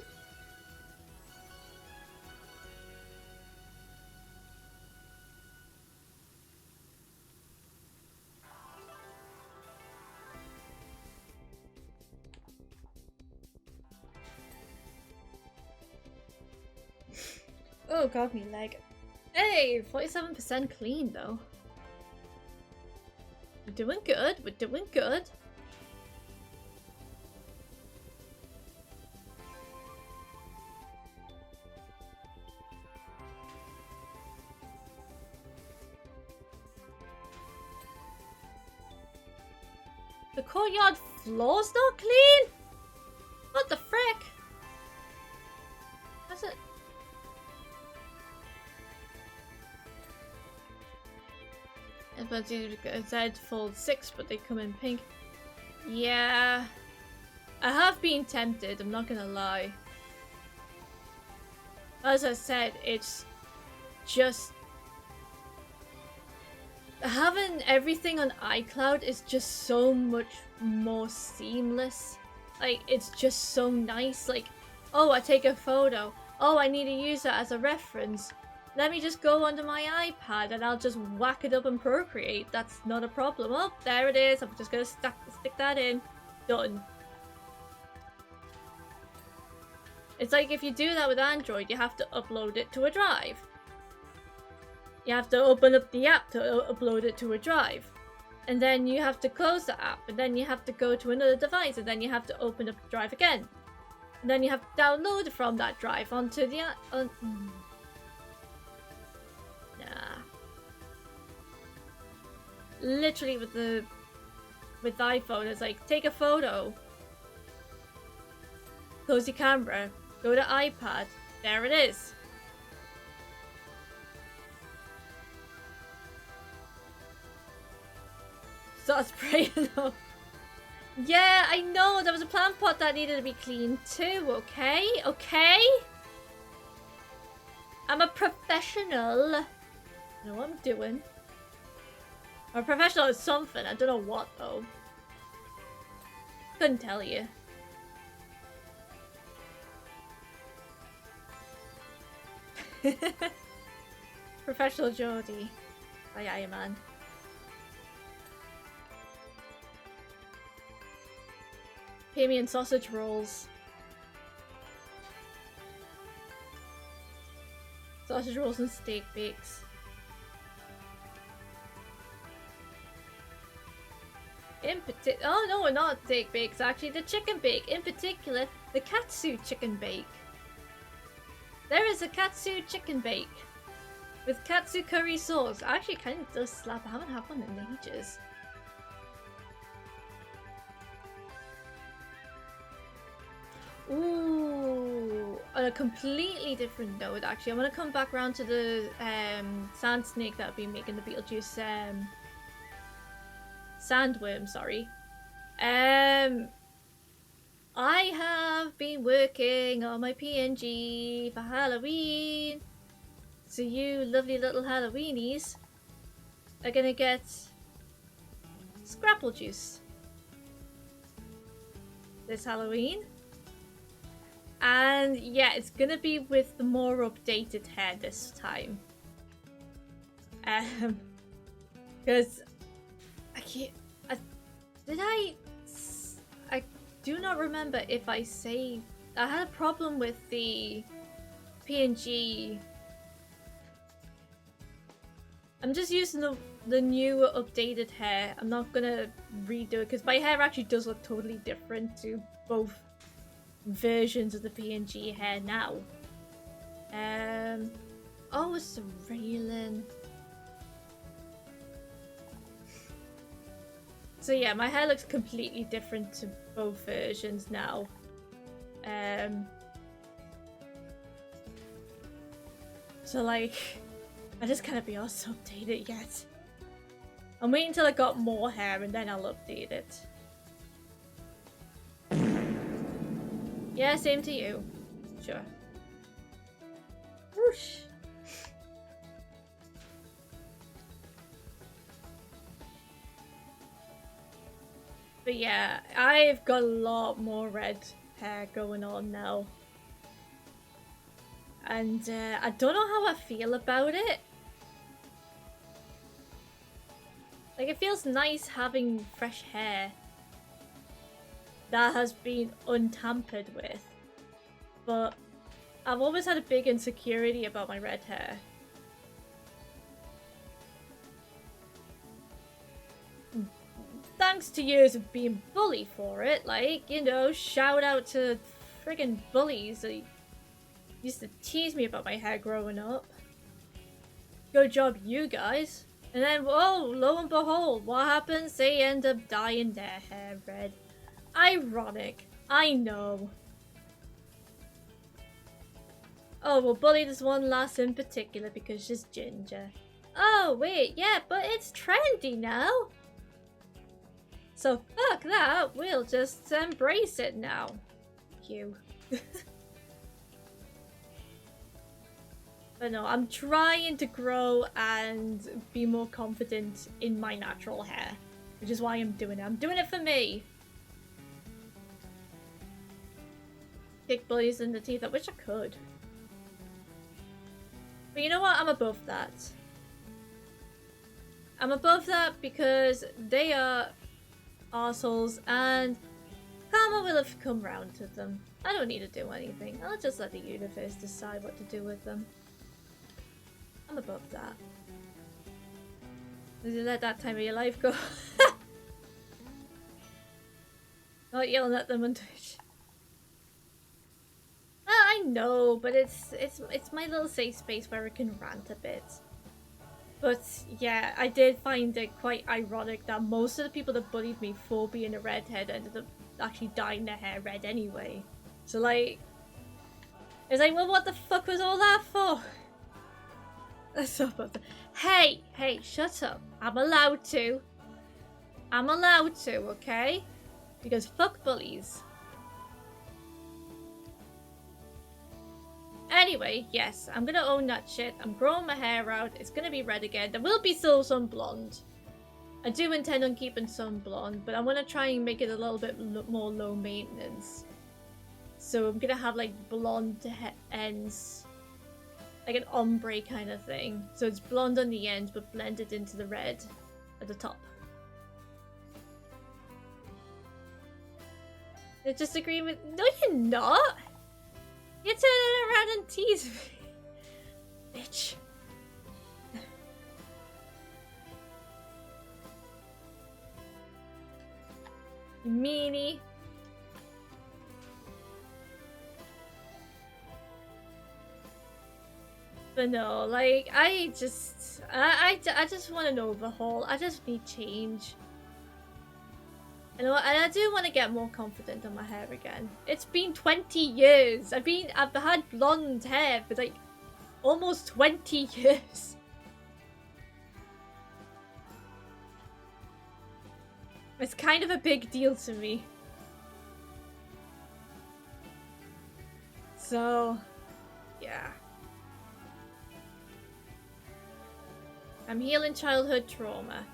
Oh god, me leg. Hey, 47% clean though. We're doing good, we're doing good. The courtyard floor's not clean? What the frick? How's it? But it said fold 6, but they come in pink. Yeah. I have been tempted, I'm not gonna lie. As I said, it's just... having everything on iCloud is just so much more seamless. Like, it's just so nice. Like, oh, I take a photo. Oh, I need to use that as a reference. Let me just go onto my iPad and I'll just whack it up and Procreate. That's not a problem. Oh, there it is. I'm just going to stick that in. Done. It's like if you do that with Android, you have to upload it to a drive. You have to open up the app to upload it to a drive. And then you have to close the app. And then you have to go to another device. And then you have to open up the drive again. And then you have to download it from that drive onto the app. Nah. Literally with the iPhone, it's like, take a photo. Close your camera. Go to iPad. There it is. Start spraying up. Yeah, I know. There was a plant pot that needed to be cleaned too, okay? Okay? I'm a professional. I know what I'm doing. I'm a professional at something. I don't know what, though. Couldn't tell you. Professional Geordie by Iron Man. Pay me in sausage rolls. Sausage rolls and steak bakes. Oh no, not steak bakes, actually the chicken bake. In particular, the katsu chicken bake. There is a katsu chicken bake with katsu curry sauce. Actually, kind of does slap. I haven't had one in ages. Ooh, on a completely different note, actually, I'm gonna come back around to the sand snake that I've been making, the Beetlejuice sandworm. Sorry. I have been working on my PNG for Halloween, so you lovely little Halloweenies are gonna get Scrapple Juice this Halloween. And yeah, it's gonna be with the more updated hair this time. Because I can't. I do not remember if I say I had a problem with the PNG. I'm just using the new updated hair. I'm not gonna redo it because my hair actually does look totally different to both versions of the PNG hair now. Oh, it's a railing. So yeah, my hair looks completely different to both versions now. So like, I just can't be asked to update it yet. I'm waiting until I got more hair and then I'll update it. Yeah, same to you. Sure. Whoosh. But yeah, I've got a lot more red hair going on now. And I don't know how I feel about it. Like, it feels nice having fresh hair that has been untampered with. But I've always had a big insecurity about my red hair. Thanks to years of being bullied for it, like, you know, shout out to friggin' bullies that used to tease me about my hair growing up. Good job, you guys. And then, oh, lo and behold, what happens? They end up dyeing their hair red. Ironic, I know. Oh, well, bully this one lass in particular because she's ginger. Oh, wait, yeah, but it's trendy now. So fuck that, we'll just embrace it now. You. But no, I'm trying to grow and be more confident in my natural hair, which is why I'm doing it. I'm doing it for me. Kick bullies in the teeth. I wish I could. But you know what? I'm above that. I'm above that because they are arseholes and karma will have come round to them. I don't need to do anything. I'll just let the universe decide what to do with them. I'm above that. Did you let that time of your life go? Not yelling at them on Twitch. Well, I know, but it's my little safe space where I can rant a bit. But yeah, I did find it quite ironic that most of the people that bullied me for being a redhead ended up actually dyeing their hair red anyway. So like, it's like, well, what the fuck was all that for? Hey, shut up. I'm allowed to. I'm allowed to, okay? Because fuck bullies. Anyway, yes, I'm gonna own that shit. I'm growing my hair out. It's gonna be red again. There will be still some blonde. I do intend on keeping some blonde, but I want to try and make it a little bit more low maintenance. So I'm gonna have like blonde ends like an ombre kind of thing. So it's blonde on the end, but blended into the red at the top. You're disagreeing with? No, you're not. You're turning around and teasing me, bitch. You meanie. But no, like, I just want an overhaul. I just need change. And I do want to get more confident on my hair again. It's been 20 years. I've had blonde hair for like almost 20 years. It's kind of a big deal to me. So, yeah. I'm healing childhood trauma.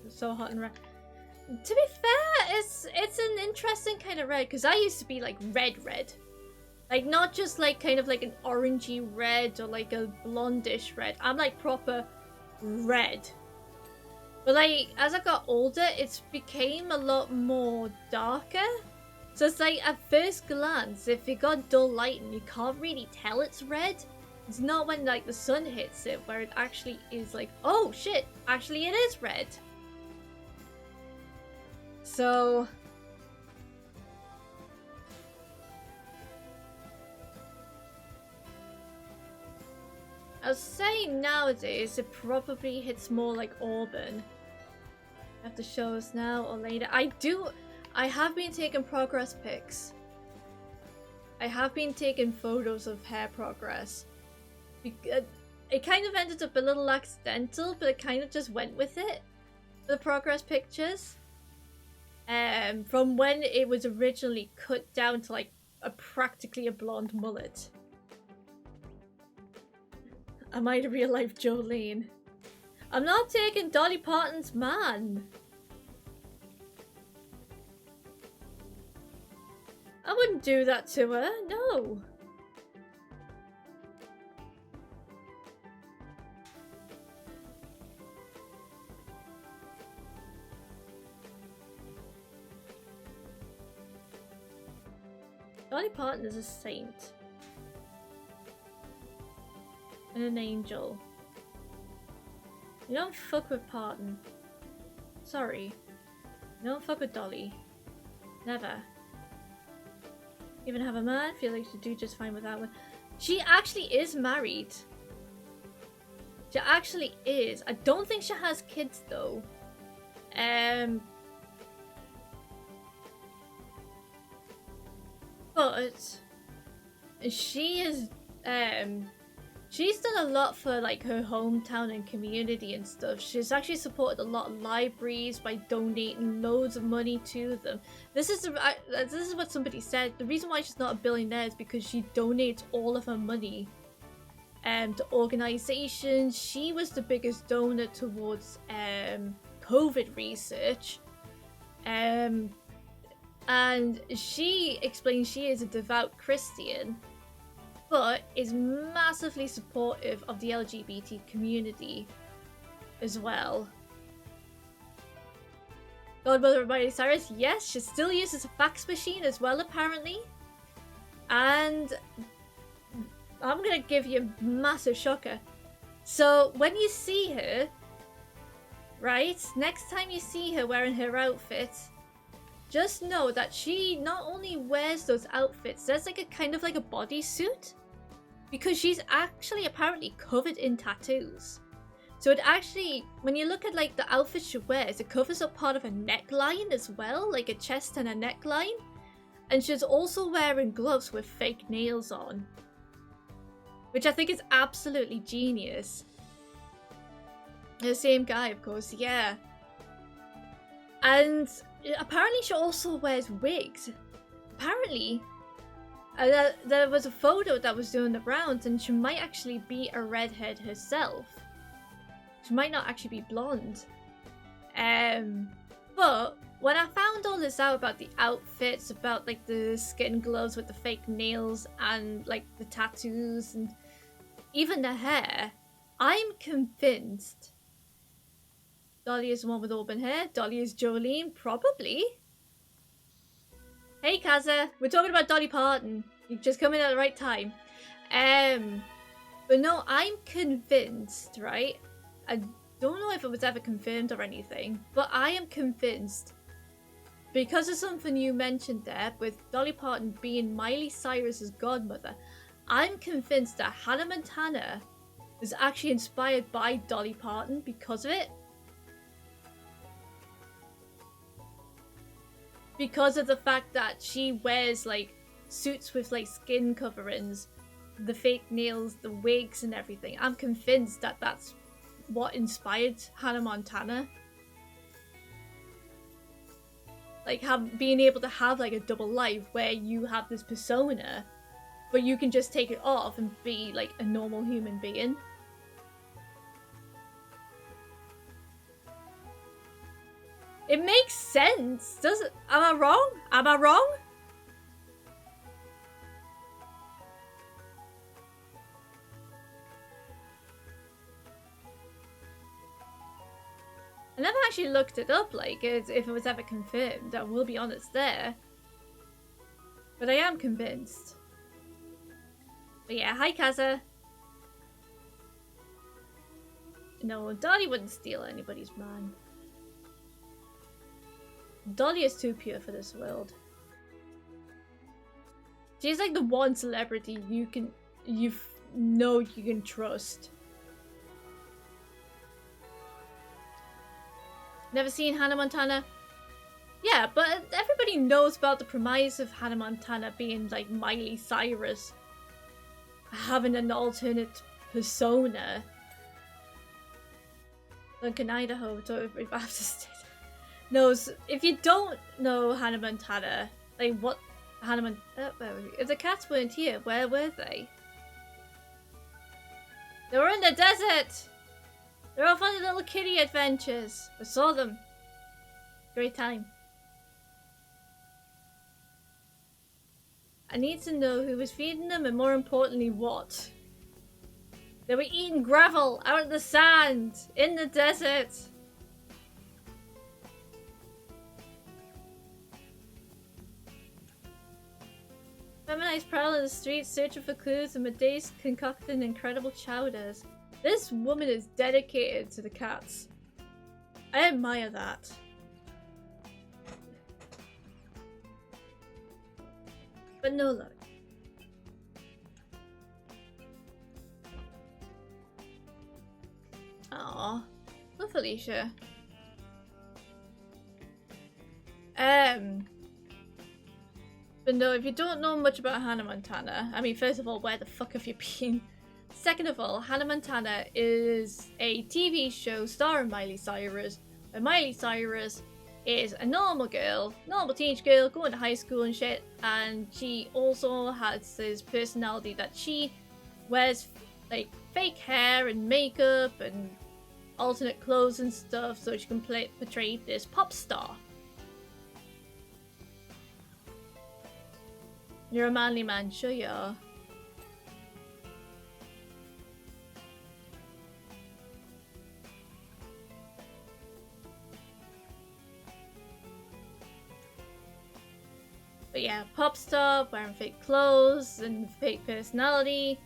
It's so hot and red. To be fair, it's an interesting kind of red, because I used to be like red. Like, not just like kind of like an orangey red or like a blondish red. I'm like proper red. But like, as I got older, it's became a lot more darker. So it's like, at first glance, if you got dull lighting, you can't really tell it's red. It's not when like the sun hits it where it actually is like, oh shit, actually it is red. So... I was saying nowadays it probably hits more like auburn. I have to show us now or later. I have been taking progress pics. I have been taking photos of hair progress. It kind of ended up a little accidental, but it kind of just went with it. The progress pictures. From when it was originally cut down to like practically a blonde mullet. Am I the real life Jolene? I'm not taking Dolly Parton's man. I wouldn't do that to her, no. Dolly Parton is a saint. And an angel. You don't fuck with Parton. Sorry. You don't fuck with Dolly. Never. Even have a man? Feel like she'd do just fine without one. She actually is married. She actually is. I don't think she has kids though. But she is she's done a lot for like her hometown and community and stuff. She's actually supported a lot of libraries by donating loads of money to them. This is what somebody said. The reason why she's not a billionaire is because she donates all of her money to organizations. She was the biggest donor towards COVID research. And she explains she is a devout Christian, but is massively supportive of the LGBT community as well. Godmother of Miley Cyrus, yes, she still uses a fax machine as well, apparently. And I'm gonna give you a massive shocker. So when you see her, right, next time you see her wearing her outfit, just know that she not only wears those outfits, there's like a kind of like a bodysuit, because she's actually apparently covered in tattoos. So it actually, when you look at like the outfit she wears, it covers up part of a neckline as well, like a chest and a neckline. And she's also wearing gloves with fake nails on, which I think is absolutely genius. The same guy, of course, yeah. And apparently she also wears wigs. Apparently, there was a photo that was doing the rounds, and she might actually be a redhead herself. She might not actually be blonde. But when I found all this out about the outfits, about like the skin gloves with the fake nails and like the tattoos and even the hair, I'm convinced Dolly is the one with auburn hair. Dolly is Jolene, probably. Hey Kaza, we're talking about Dolly Parton. You just come in at the right time. But no, I'm convinced, right? I don't know if it was ever confirmed or anything, but I am convinced, because of something you mentioned there with Dolly Parton being Miley Cyrus's godmother, I'm convinced that Hannah Montana was actually inspired by Dolly Parton because of it. Because of the fact that she wears like suits with like skin coverings, the fake nails, the wigs and everything. I'm convinced that that's what inspired Hannah Montana. Like being able to have like a double life where you have this persona, but you can just take it off and be like a normal human being. It makes sense, does it? Am I wrong? Am I wrong? I never actually looked it up, like, if it was ever confirmed. I will be honest there. But I am convinced. But yeah, hi Kaza. No, Dolly wouldn't steal anybody's man. Dolly is too pure for this world. She's like the one celebrity you know you can trust. Never seen Hannah Montana? Yeah, but everybody knows about the premise of Hannah Montana being like Miley Cyrus, having an alternate persona. Lincoln, Idaho, don't if I have to stay there. No, so if you don't know Hannah Montana, like what Hannah Montana, if the cats weren't here, where were they? They were in the desert! They're off on little kitty adventures. I saw them. Great time. I need to know who was feeding them and more importantly what. They were eating gravel out of the sand in the desert. Feminized prowl in the streets searching for clues and Medea's concocting incredible chowders. This woman is dedicated to the cats. I admire that. But no luck. Aww. Love Felicia. But no, if you don't know much about Hannah Montana, I mean, first of all, where the fuck have you been? Second of all, Hannah Montana is a TV show starring Miley Cyrus, where Miley Cyrus is a normal girl, normal teenage girl, going to high school and shit, and she also has this personality that she wears like fake hair and makeup and alternate clothes and stuff so she can portray this pop star. You're a manly man, sure you are. But yeah, pop star, wearing fake clothes and fake personality.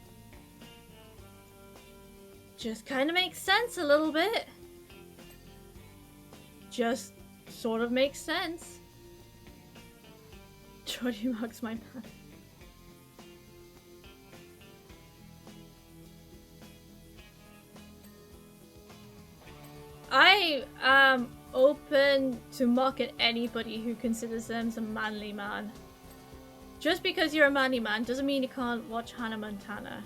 Just kind of makes sense a little bit. Just sort of makes sense. Jordy Mark's my man. I am open to mock at anybody who considers them a manly man. Just because you're a manly man doesn't mean you can't watch Hannah Montana.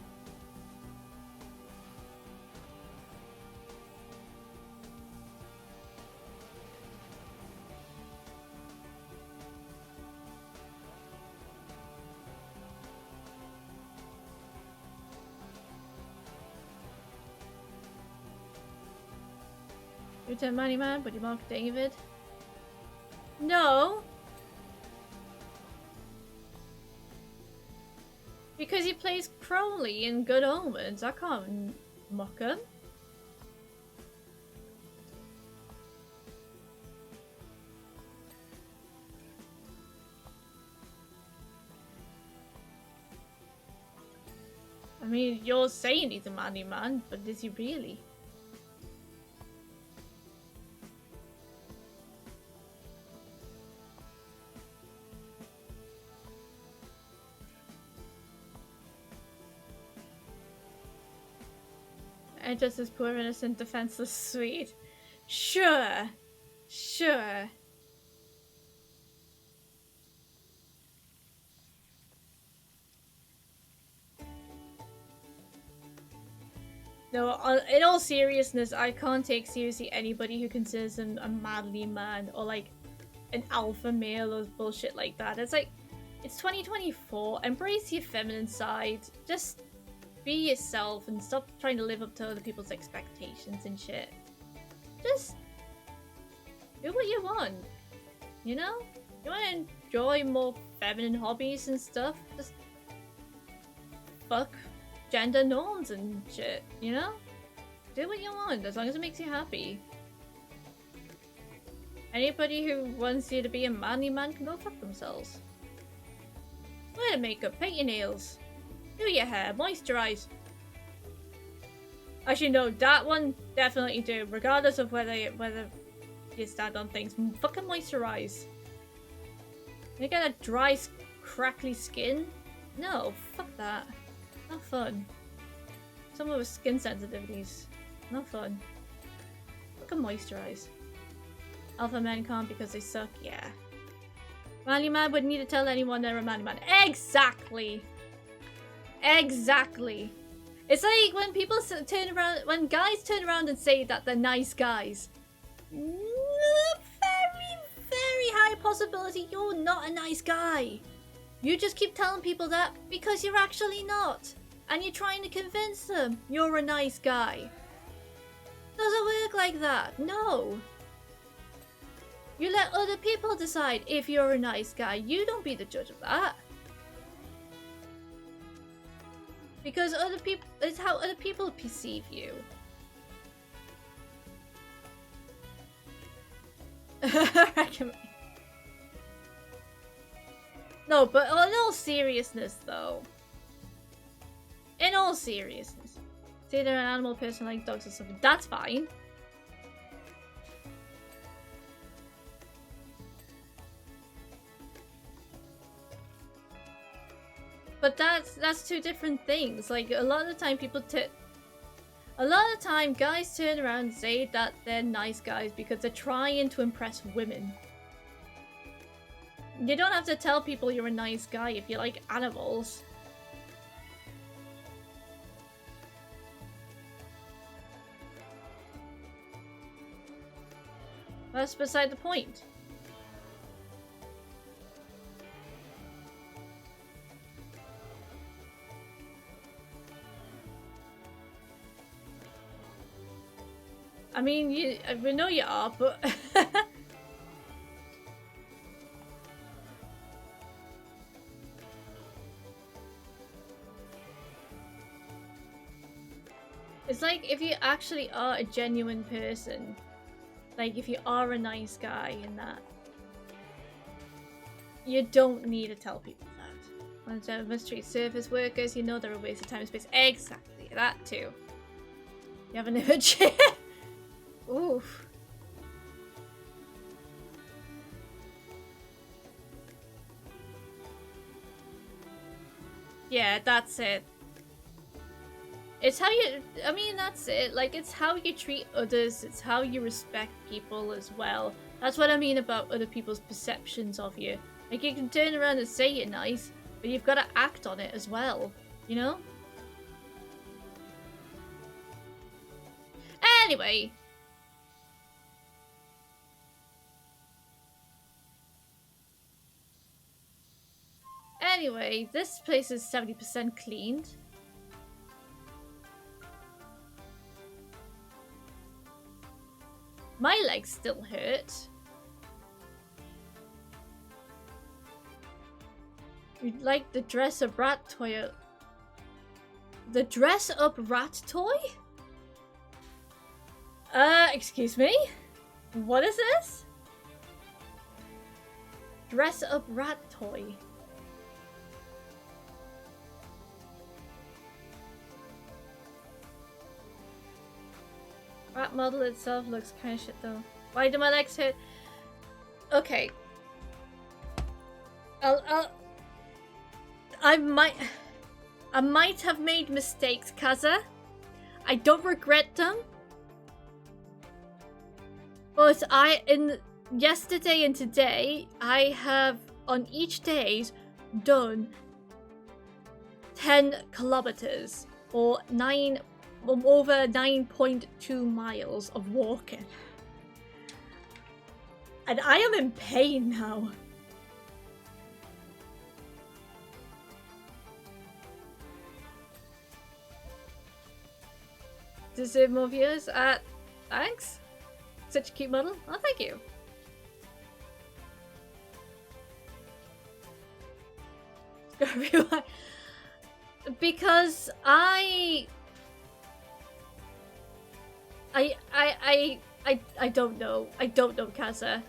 You're a manly man, but you mock David. No. Because he plays Crowley in Good Omens. I can't mock him. I mean, you're saying he's a manly man, but is he really? And just as poor, innocent, defenseless, sweet. Sure. Sure. No, in all seriousness, I can't take seriously anybody who considers him a manly man or like an alpha male or bullshit like that. It's like, it's 2024. Embrace your feminine side. Just be yourself and stop trying to live up to other people's expectations and shit. Just do what you want. You know? You want to enjoy more feminine hobbies and stuff? Just fuck gender norms and shit, you know? Do what you want, as long as it makes you happy. Anybody who wants you to be a manly man can go fuck themselves. Wear makeup, paint your nails, do your hair, moisturize. Actually, no, that one definitely do, regardless of whether you stand on things. Fucking moisturize. You get a dry, crackly skin? No, fuck that. Not fun. Someone with skin sensitivities. Not fun. Fucking moisturize. Alpha men can't because they suck, yeah. Manly man wouldn't need to tell anyone they're a manly man. Exactly! Exactly! It's like when people turn around, when guys turn around and say that they're nice guys. Very, very high possibility you're not a nice guy. You just keep telling people that because you're actually not. And you're trying to convince them you're a nice guy. Doesn't work like that. No. You let other people decide if you're a nice guy. You don't be the judge of that. Because other people, it's how other people perceive you. No, but in all seriousness though. In all seriousness. Say they're an animal person like dogs or something. That's fine. But that's two different things. Like, a lot of the time guys turn around and say that they're nice guys because they're trying to impress women. You don't have to tell people you're a nice guy if you like animals. That's beside the point. I mean, we know you are, but... It's like if you actually are a genuine person, like if you are a nice guy and that, you don't need to tell people that. On the mistreat service workers, you know they're a waste of time and space. Exactly, that too. You have an image. Oof. Yeah, that's it. It's how you, I mean, that's it. Like, it's how you treat others. It's how you respect people as well. That's what I mean about other people's perceptions of you. Like, you can turn around and say you're nice, but you've got to act on it as well. You know? Anyway. Anyway, this place is 70% cleaned. My legs still hurt. You'd like the dress-up rat toy. The dress-up rat toy? Excuse me? What is this? Dress-up rat toy. Rat model itself looks kind of shit though. Why do my legs hurt? Okay. I might have made mistakes, Kaza. I don't regret them. But yesterday and today, I have on each days done 10 kilometers or over 9.2 miles of walking. And I am in pain now. Deserve more viewers? Thanks. Such a cute model. Oh, thank you. Because I don't know. I don't know, Kaza.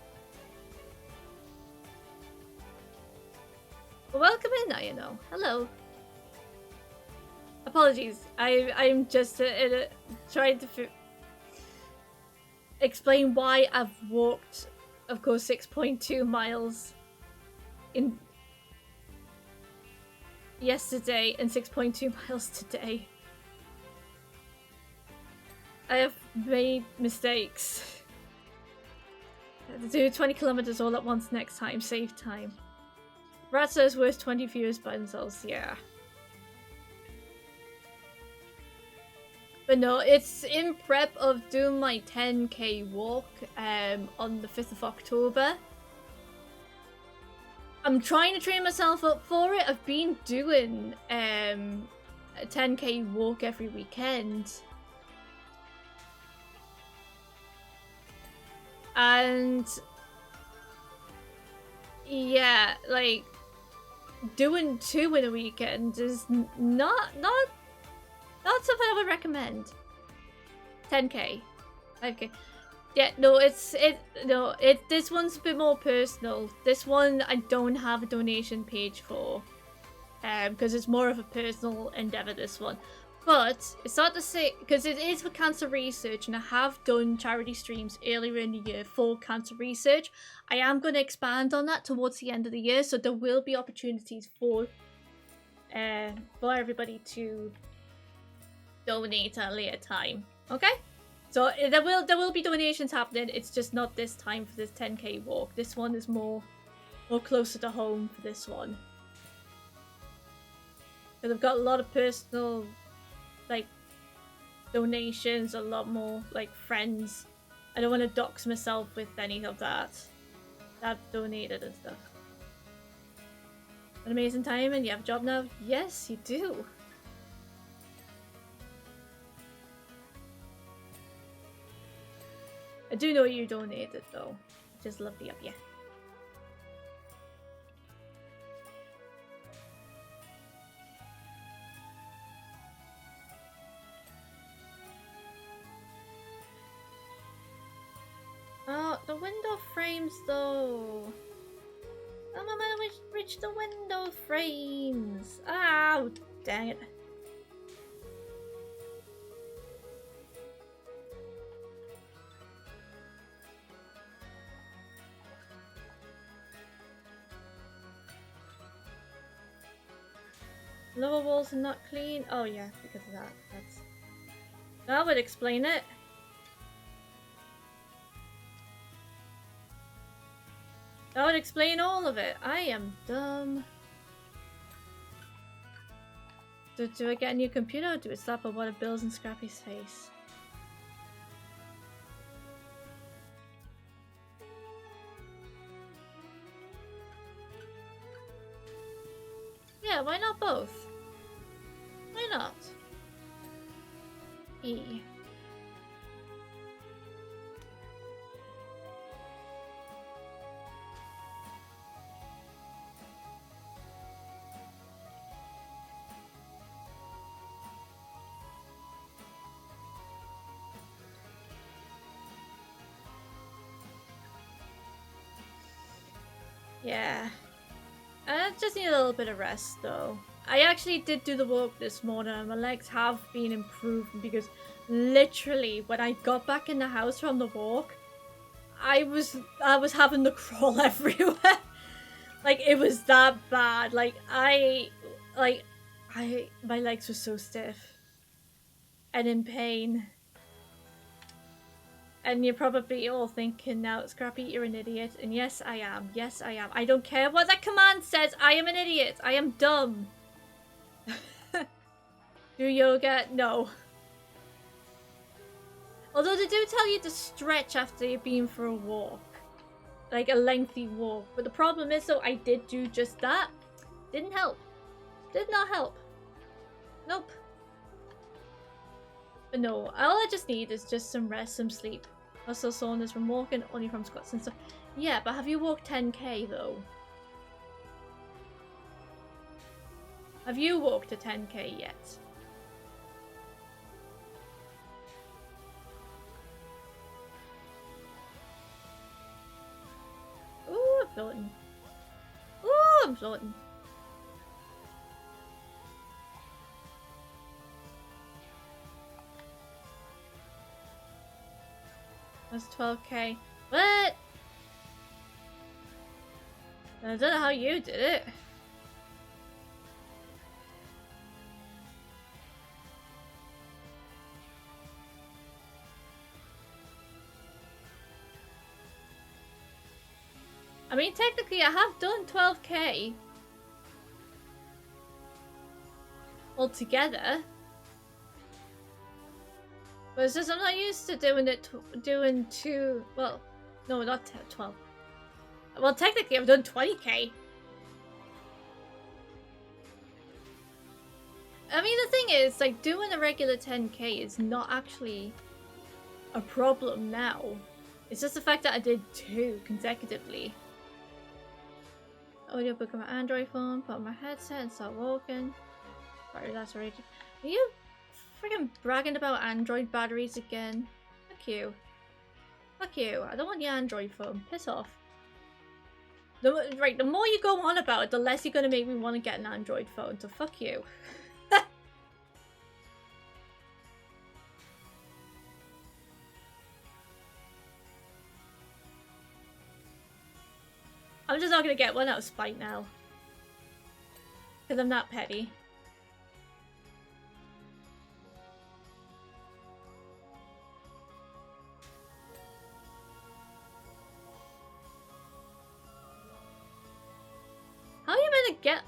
Well, welcome in, now you know. Hello. Apologies. I'm just trying to explain why I've walked, of course, 6.2 miles in yesterday and 6.2 miles today. I have made mistakes. Do 20 kilometers all at once next time. Save time. Rat says worth 20 viewers by themselves. Yeah. But no, it's in prep of doing my 10k walk on the 5th of October. I'm trying to train myself up for it. I've been doing a 10k walk every weekend. And yeah, like doing 2 in a weekend is not something I would recommend. 10k, 5k. Yeah, no, this one's a bit more personal. This one I don't have a donation page for, because it's more of a personal endeavor, this one. But it's not to say, because it is for cancer research, and I have done charity streams earlier in the year for cancer research. I am going to expand on that towards the end of the year, so there will be opportunities for everybody to donate at a later time. Okay? So there will be donations happening. It's just not this time for this 10k walk. This one is more closer to home for this one. Because I've got a lot of personal, like, donations, a lot more, like, friends. I don't want to dox myself with any of that. I've donated and stuff. An amazing time, and you have a job now? Yes, you do. I do know you donated, though. Just lovely of you. Oh, the window frames, though. I'm gonna reach the window frames. Oh, dang it. Lower walls are not clean. Oh yeah, because of that. That would explain it. That would explain all of it. I am dumb. Do I get a new computer or do I slap a lot of bills in Scrappy's face? Yeah, why not both? Why not? E. Yeah. I just need a little bit of rest though. I actually did do the walk this morning and my legs have been improving because literally when I got back in the house from the walk, I was having to crawl everywhere. Like it was that bad. Like my legs were so stiff and in pain. And you're probably all thinking now, Scrappy, you're an idiot. And yes, I am. Yes, I am. I don't care what that command says. I am an idiot. I am dumb. Do yoga? No. Although they do tell you to stretch after you've been for a walk. Like a lengthy walk. But the problem is, though, I did do just that. Didn't help. Did not help. Nope. But no, all I just need is just some rest, some sleep. Muscle soreness from walking, only from squats and stuff. Yeah, but have you walked 10k though? Have you walked a 10k yet? Ooh, I'm floating. Ooh, I'm floating. That's 12k. What? I don't know how you did it. I mean, technically, I have done 12k altogether. But it's just I'm not used to doing it, doing two, well, no, not 12. Well, technically I've done 20k. I mean, the thing is, like, doing a regular 10k is not actually a problem now. It's just the fact that I did 2 consecutively. Audiobook on my Android phone, put on my headset and start walking. Sorry, that's already. Are you freaking bragging about Android batteries again? Fuck you. Fuck you. I don't want your Android phone. Piss off. The more you go on about it, the less you're going to make me want to get an Android phone. So fuck you. I'm just not going to get one out of spite now. Because I'm not petty. How are you meant to get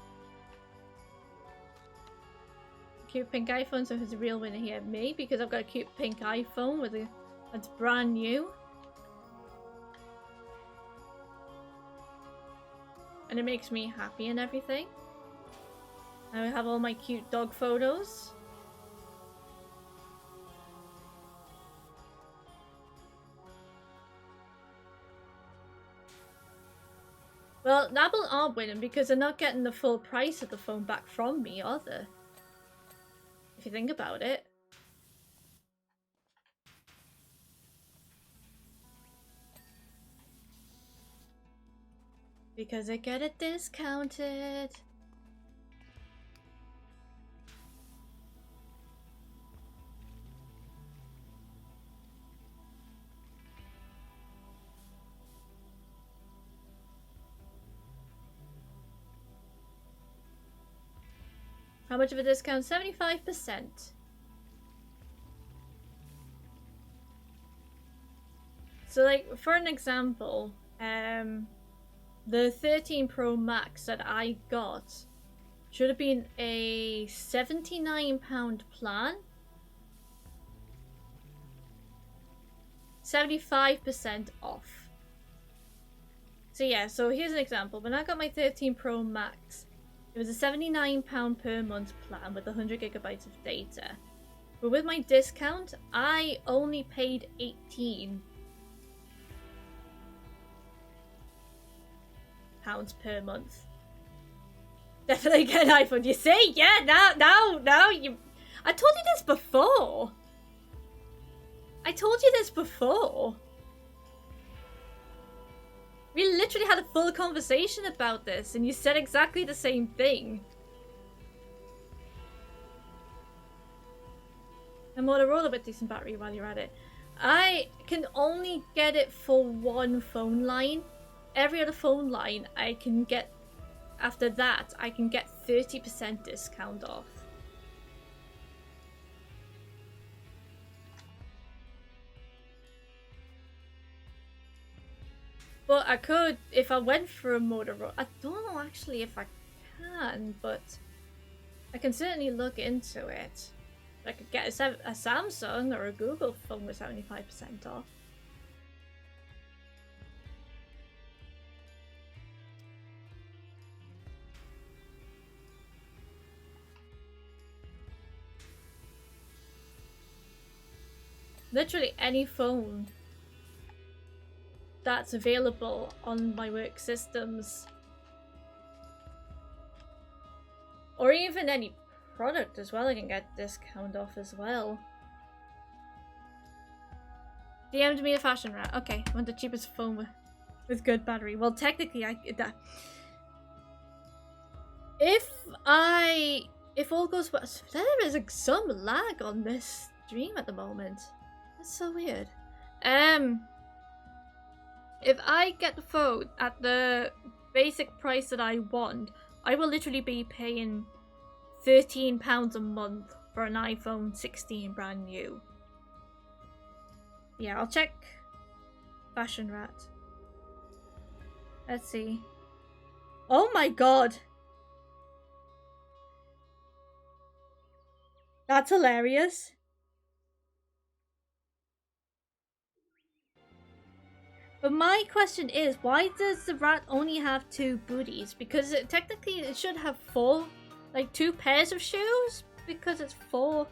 a cute pink iPhone? So who's the real winner here? Me, because I've got a cute pink iPhone with a that's brand new. And it makes me happy and everything. I have all my cute dog photos. Well, Apple aren't winning because they're not getting the full price of the phone back from me, are they? If you think about it. Because I get it discounted. How much of a discount? 75%. So like, for an example, the 13 Pro Max that I got should have been a £79 plan. 75% off. So yeah, so here's an example. When I got my 13 Pro Max, it was a £79 per month plan with 100 gigabytes of data. But with my discount, I only paid 18 pounds per month. Definitely get an iPhone. You see? Yeah, now you. I told you this before. I told you this before. We literally had a full conversation about this, and you said exactly the same thing. A Motorola with decent battery while you're at it. I can only get it for one phone line. Every other phone line I can get, after that, I can get 30% discount off. But I could, if I went for a Motorola, I don't know actually if I can, but I can certainly look into it. I could get a Samsung or a Google phone with 75% off. Literally any phone that's available on my work systems. Or even any product as well, I can get discount off as well. DM'd me a fashion rat. Okay, I want the cheapest phone with good battery. Well, technically, if all goes well, there is some lag on this stream at the moment. That's so weird. If I get the phone at the basic price that I want, I will literally be paying £13 a month for an iPhone 16 brand new. Yeah, I'll check Fashion Rat. Let's see. Oh my god! That's hilarious. But my question is, why does the rat only have 2 booties? Because technically it should have 4, like 2 pairs of shoes? Because it's 4.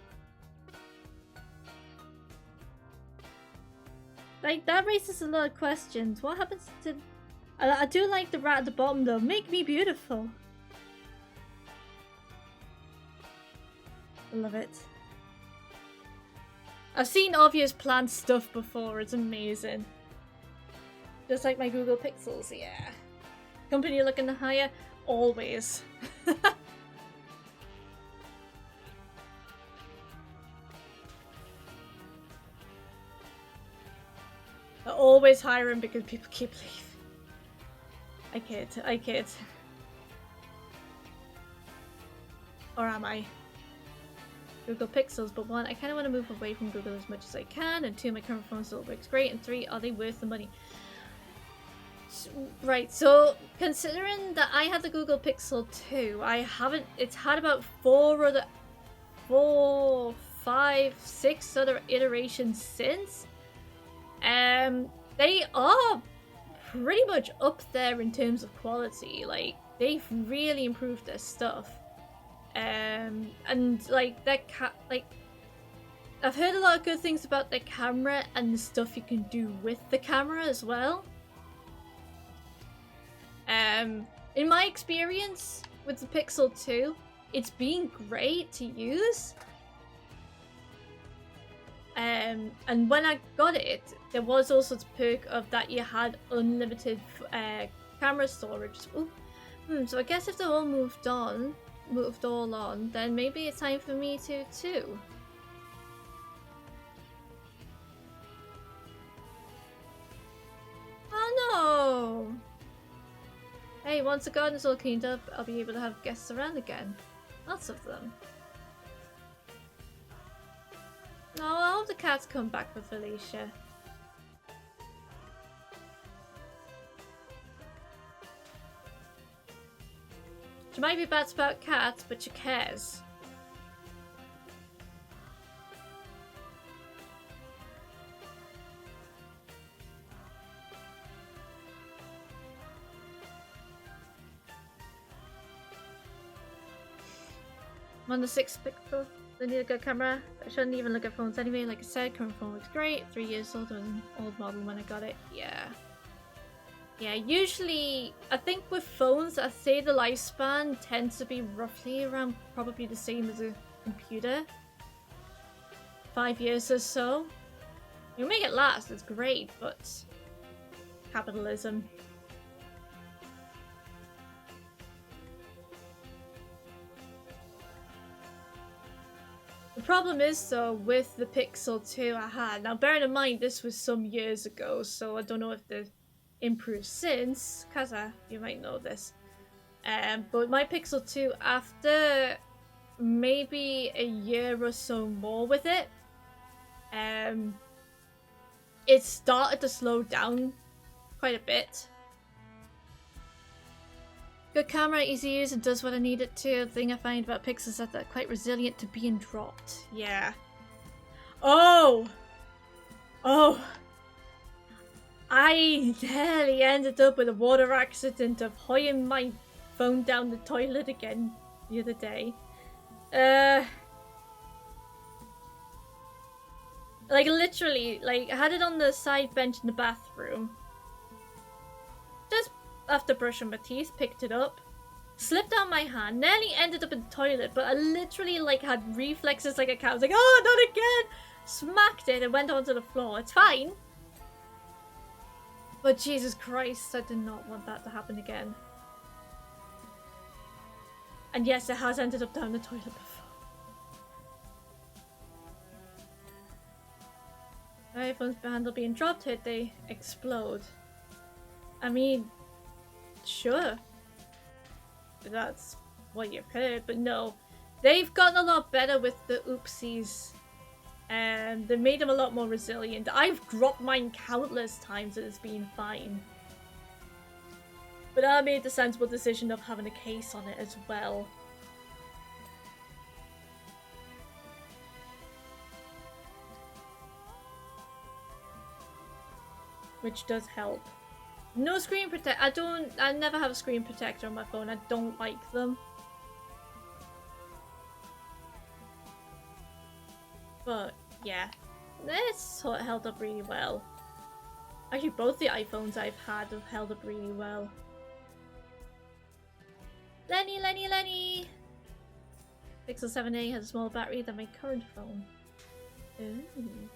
Like, that raises a lot of questions. What happens to... I do like the rat at the bottom though. Make me beautiful. I love it. I've seen obvious plant stuff before. It's amazing. Just like my Google Pixels, yeah. Company looking to hire? Always. They're always hiring because people keep leaving. I kid. Or am I? Google Pixels, but 1, I kind of want to move away from Google as much as I can, and 2, my current phone still works great, and 3, are they worth the money? Right, so considering that I had the Google Pixel 2, it's had about 4, 5, 6 other iterations since. They are pretty much up there in terms of quality. Like, they've really improved their stuff. And like I've heard a lot of good things about their camera and the stuff you can do with the camera as well. In my experience with the Pixel 2, it's been great to use. And when I got it, there was also the perk of that you had unlimited camera storage. Ooh. So I guess if they're all moved all on, then maybe it's time for me to too. Oh no! Hey, once the garden's all cleaned up, I'll be able to have guests around again. Lots of them. Oh, I hope the cats come back for Felicia. She might be bad about cats, but she cares. I'm on the 6th pixel. I need a good camera. I shouldn't even look at phones anyway. Like I said, current phone looks great. 3 years old. It was an old model when I got it. Yeah. Yeah, usually, I think with phones, I'd say the lifespan tends to be roughly around probably the same as a computer. 5 years or so. You make it last, it's great, but capitalism. The problem is though, with the Pixel 2 I had, now bearing in mind this was some years ago, so I don't know if they've improved since, Kaza, you might know this. But my Pixel 2, after maybe a year or so more with it, it started to slow down quite a bit. Good camera, easy to use, and does what I need it to. The thing I find about Pixels is that they're quite resilient to being dropped. Yeah. Oh! Oh! I nearly ended up with a water accident of hoying my phone down the toilet again the other day. Like literally, like I had it on the side bench in the bathroom. Just after brushing my teeth, picked it up, slipped out my hand, nearly ended up in the toilet, but I literally like had reflexes like a cat. I was like, oh, not again! Smacked it and went onto the floor. It's fine. But Jesus Christ, I did not want that to happen again. And yes, it has ended up down the toilet before. iPhones handle being dropped, hit they explode. I mean, sure. That's what you've heard, but no. They've gotten a lot better with the oopsies. And they made them a lot more resilient. I've dropped mine countless times and it's been fine. But I made the sensible decision of having a case on it as well. Which does help. No screen protect. I never have a screen protector on my phone. I don't like them. But yeah, this sort of held up really well. Actually, both the iPhones I've had have held up really well. Lenny! Pixel 7a has a smaller battery than my current phone. Ooh.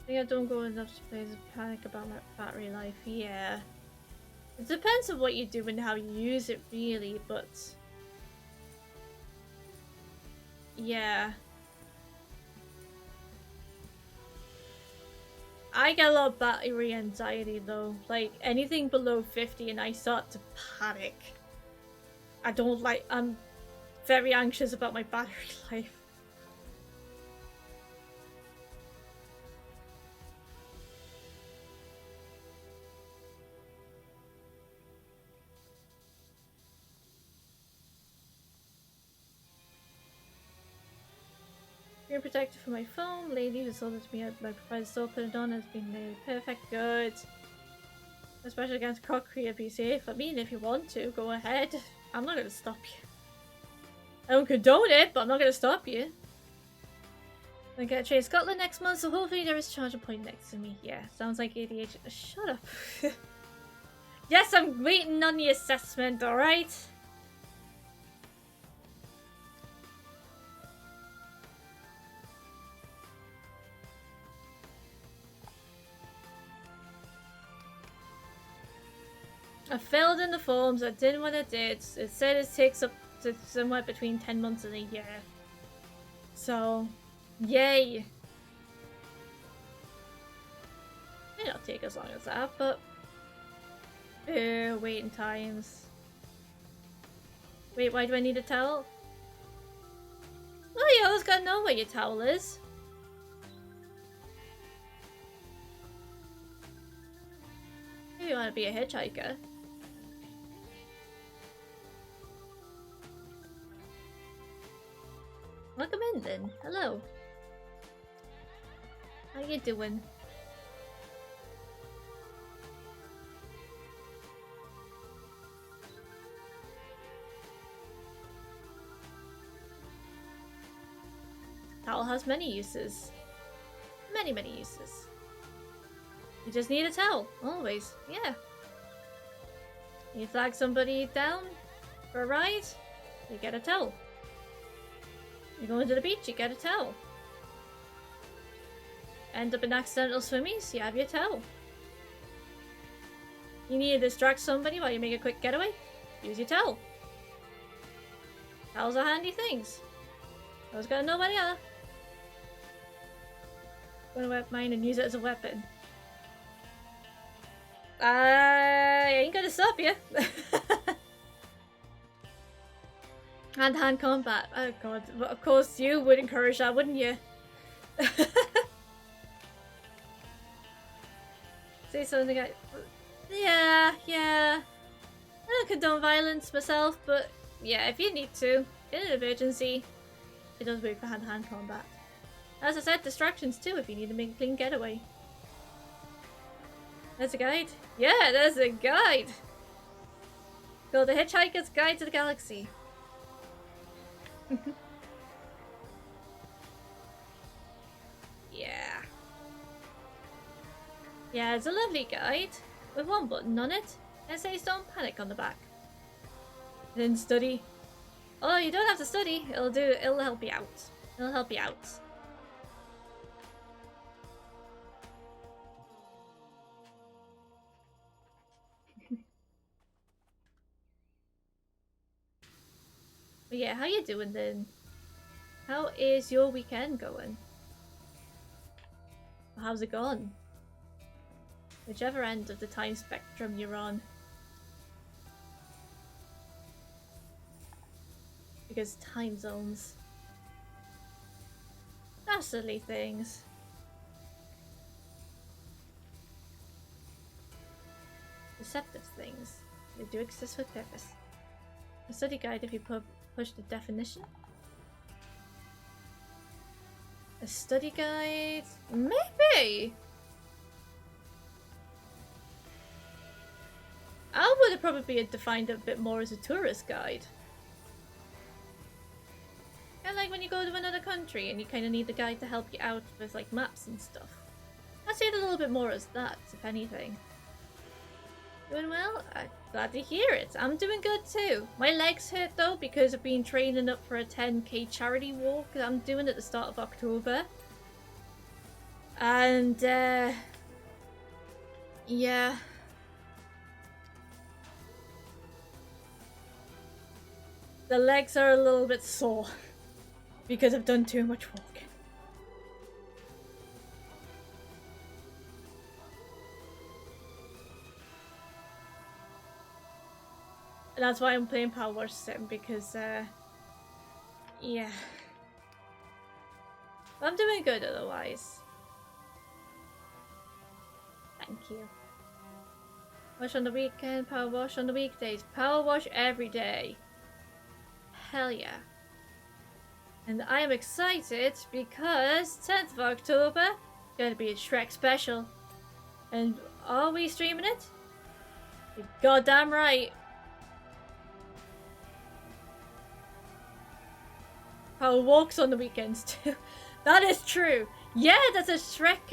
I don't go enough places to panic about my battery life. Yeah. It depends on what you do and how you use it, really, but... yeah. I get a lot of battery anxiety, though. Like, anything below 50 and I start to panic. I don't like... I'm very anxious about my battery life. Screen protector for my phone. Lady who sold it to me at my provider store put it on. Has been made perfect. Good. Especially against crockery, be safe. I mean, if you want to, go ahead. I'm not gonna stop you. I don't condone it, but I'm not gonna stop you. I get a train to Scotland next month, so hopefully there is a charging point next to me. Yeah, sounds like ADHD. Shut up. Yes, I'm waiting on the assessment, alright? I filled in the forms, I did what I did. It said it takes up to somewhere between 10 months and a year. So, yay! May not take as long as that, but... waiting times. Wait, why do I need a towel? Well, you always gotta know where your towel is. Maybe you wanna be a hitchhiker. Welcome in then. Hello. How you doing? Towel has many uses. Many uses. You just need a towel. Always. Yeah. You flag somebody down for a ride, you get a towel. You're going to the beach, you get a towel. End up in accidental swimmies, you have your towel. You need to distract somebody while you make a quick getaway? Use your towel. Towels are handy things. I was gonna know about the other. Gonna wet mine and use it as a weapon. I ain't gonna stop you. Hand-to-hand combat. Oh god. Of course you would encourage that, wouldn't you? Say something like... Yeah. I don't condone violence myself, but yeah, if you need to, in an emergency, it does work for hand-to-hand combat. As I said, distractions too if you need to make a clean getaway. There's a guide. Yeah, there's a guide! Called The Hitchhiker's Guide to the Galaxy. Yeah. Yeah, it's a lovely guide with one button on it. It says don't panic on the back. Then study. Oh, you don't have to study. It'll help you out. It'll help you out. But yeah, how you doing then? How is your weekend going? Or how's it gone? Whichever end of the time spectrum you're on. Because time zones. They're silly things. Deceptive things. They do exist for purpose. A study guide if you push the definition. A study guide? Maybe! I would have probably defined it a bit more as a tourist guide. And like when you go to another country and you kind of need the guide to help you out with like maps and stuff. I'd say it a little bit more as that, if anything. Doing well? I'm glad to hear it. I'm doing good too. My legs hurt though because I've been training up for a 10k charity walk that I'm doing at the start of October. And yeah. The legs are a little bit sore because I've done too much walking. And that's why I'm playing Powerwash Sim, because, yeah. But I'm doing good otherwise. Thank you. Wash on the weekend, power wash on the weekdays. Power wash every day. Hell yeah. And I am excited because 10th of October, gonna be a Shrek special. And are we streaming it? You're goddamn right. Power walks on the weekends too. That is true. Yeah, there's a Shrek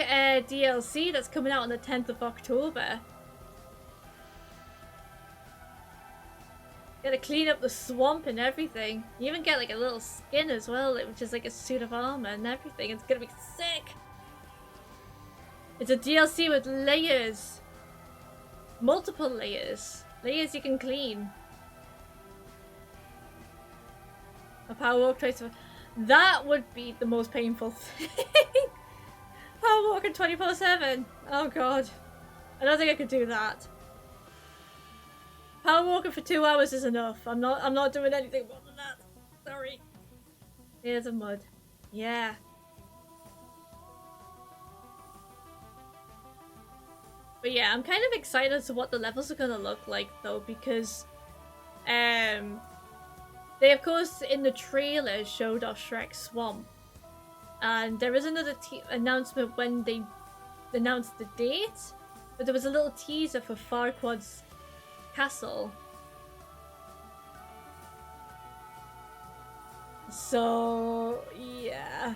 DLC that's coming out on the 10th of October. Gotta clean up the swamp and everything. You even get like a little skin as well, which is like a suit of armor and everything. It's gonna be sick. It's a DLC with layers. Multiple layers. Layers you can clean. A power walk twice. That would be the most painful thing. Power walking 24/7. Oh god. I don't think I could do that. Power walking for 2 hours is enough. I'm not doing anything more than that. Sorry. Here's a mud. Yeah. But yeah, I'm kind of excited as to what the levels are gonna look like though, because they of course in the trailer showed off Shrek Swamp. And there is another announcement when they announced the date, but there was a little teaser for Farquaad's castle. So yeah.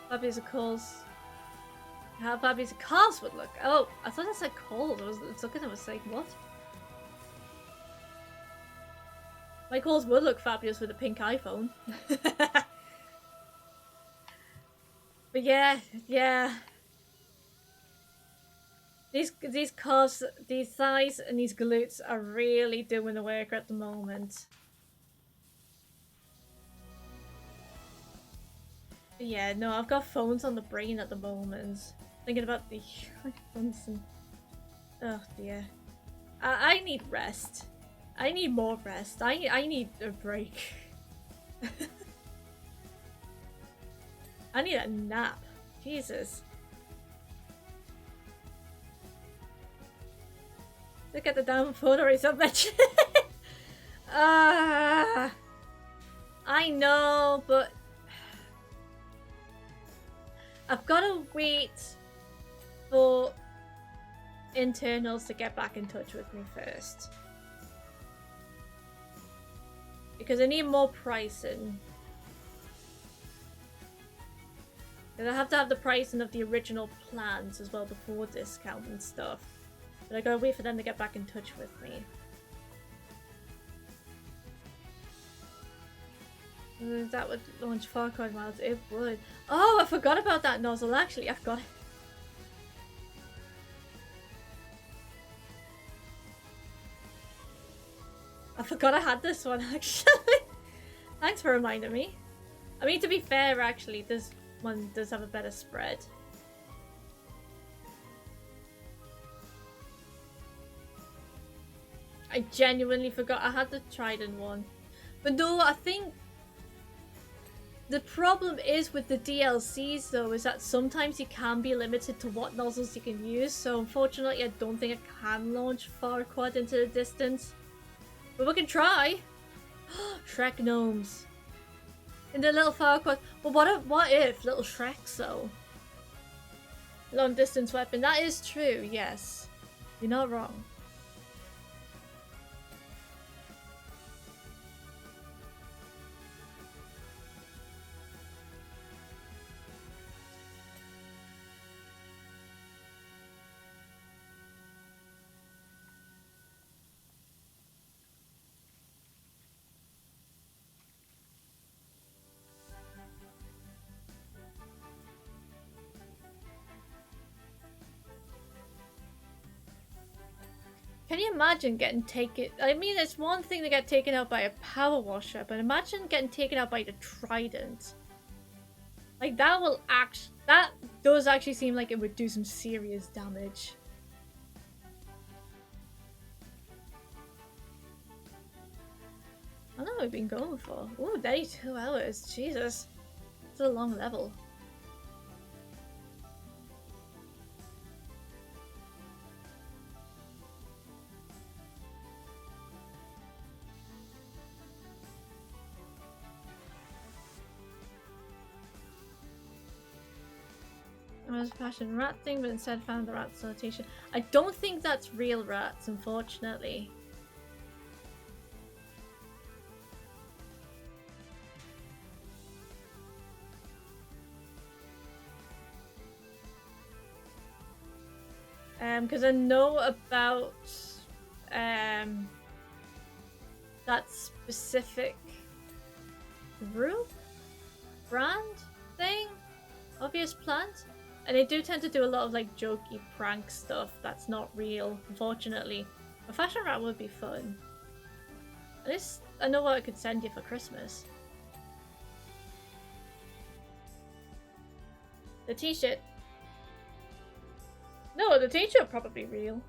Babby's a calls. How Babby's cars would look. Oh, I thought I said calls. I was looking, I was like, what? My calls would look fabulous with a pink iPhone. But yeah, yeah. These calves, these thighs, and these glutes are really doing the work at the moment. But yeah, no, I've got phones on the brain at the moment. Thinking about the phones and... Oh dear. I need rest. I need more rest. I need a break. I need a nap. Jesus. Look at the damn photo or something. I know, but I've got to wait for internals to get back in touch with me first. Because I need more pricing. Because I have to have the pricing of the original plans as well before discount and stuff. But I gotta wait for them to get back in touch with me. That would launch Far Cry Miles. It would. Oh, I forgot about that nozzle. Actually, I've got it. I forgot I had this one, actually. Thanks for reminding me. I mean, to be fair, actually, this one does have a better spread. I genuinely forgot I had the Trident one. But no, I think the problem is with the DLCs though, is that sometimes you can be limited to what nozzles you can use. So unfortunately, I don't think I can launch Far Quad into the distance. But we can try. Shrek gnomes. In the little Far Quad. But what if little Shreks though? Long distance weapon. That is true, yes. You're not wrong. Can you imagine getting taken? I mean, it's one thing to get taken out by a power washer, but imagine getting taken out by the Trident. Like that does actually seem like it would do some serious damage. I don't know what we've been going for. Ooh, 32 hours. Jesus. It's a long level. I was a passion rat thing, but instead found the rat salutation. I don't think that's real rats, unfortunately. Because I know about that specific group, brand thing, obvious plant. And they do tend to do a lot of like jokey prank stuff that's not real, unfortunately. A fashion rat would be fun. At least I know what I could send you for Christmas. The t-shirt. No, the t-shirt probably real.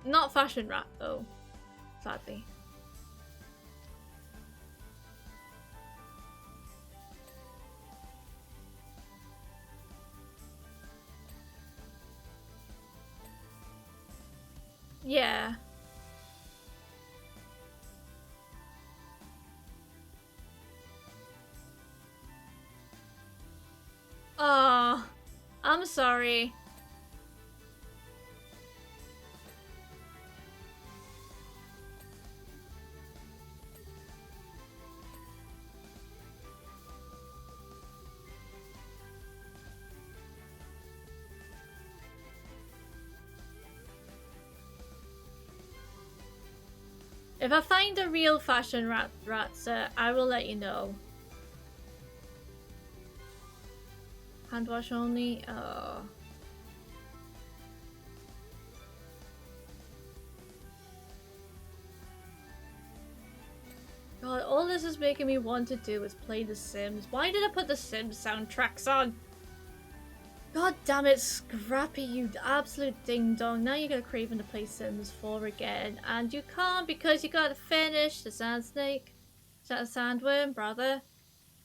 Not fashion rat though, sadly. Yeah. Oh, I'm sorry. If I find a real fashion rats, I will let you know. Hand wash only. Oh. God, all this is making me want to do is play The Sims. Why did I put The Sims soundtracks on? God damn it, Scrappy, you absolute ding-dong. Now you got a craving to play Sims 4 again. And you can't because you gotta finish the sand snake. Is that a sandworm, brother?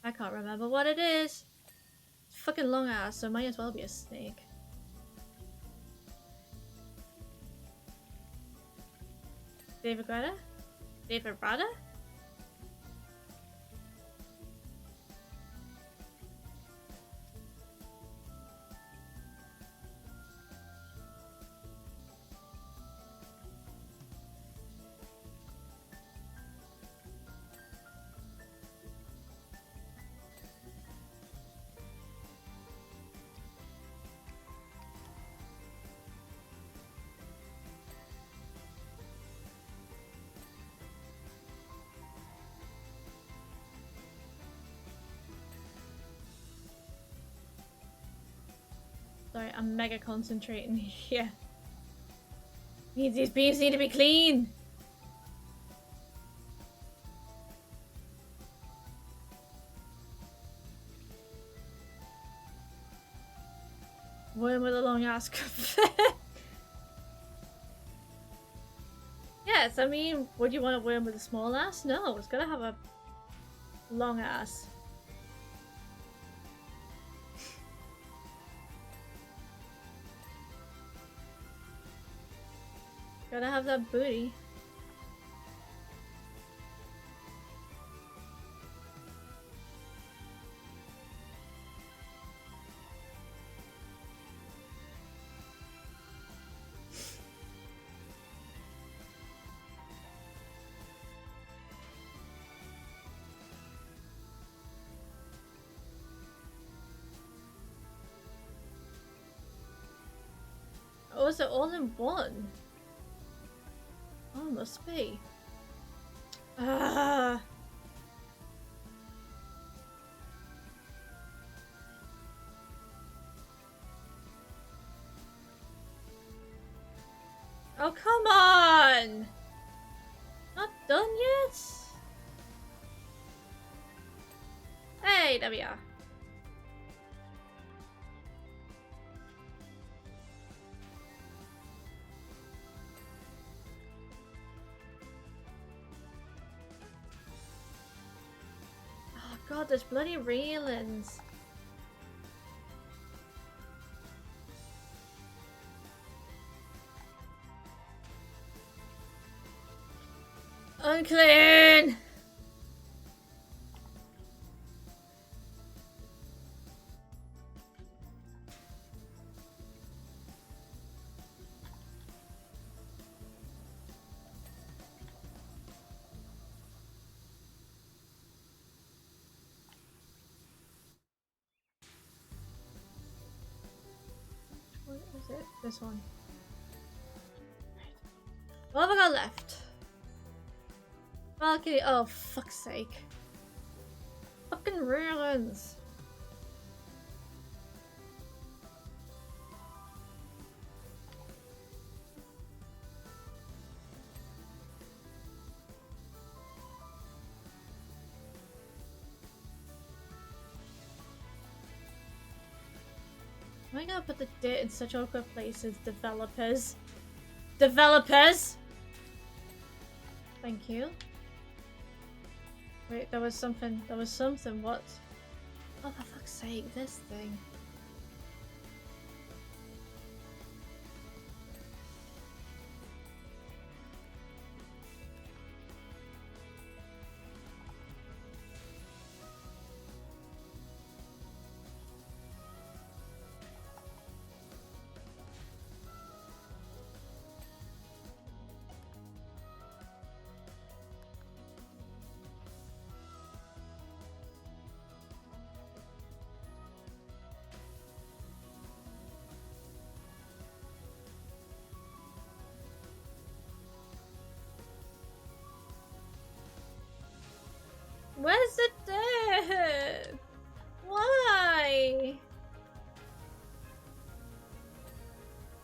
I can't remember what it is. It's fucking long ass, so it might as well be a snake. David Greta? David Brada? Sorry, I'm mega concentrating here. These beams need to be clean! Worm with a long ass. Yes, I mean, would you want a worm with a small ass? No, it's gotta have a long ass. Gotta have that booty. Oh, is it all in one? Oh, must be. Ah. Oh, come on! Not done yet? Hey, there we are. God, there's bloody railings. Unclean! What is it? This one. Right. What have I got left? Balcony. Oh, fuck's sake. Fucking railings. Why gotta put the dirt in such awkward places, developers? Developers! Thank you. Wait, there was something, what? Oh, for fuck's sake, this thing. Where's the dirt? Why?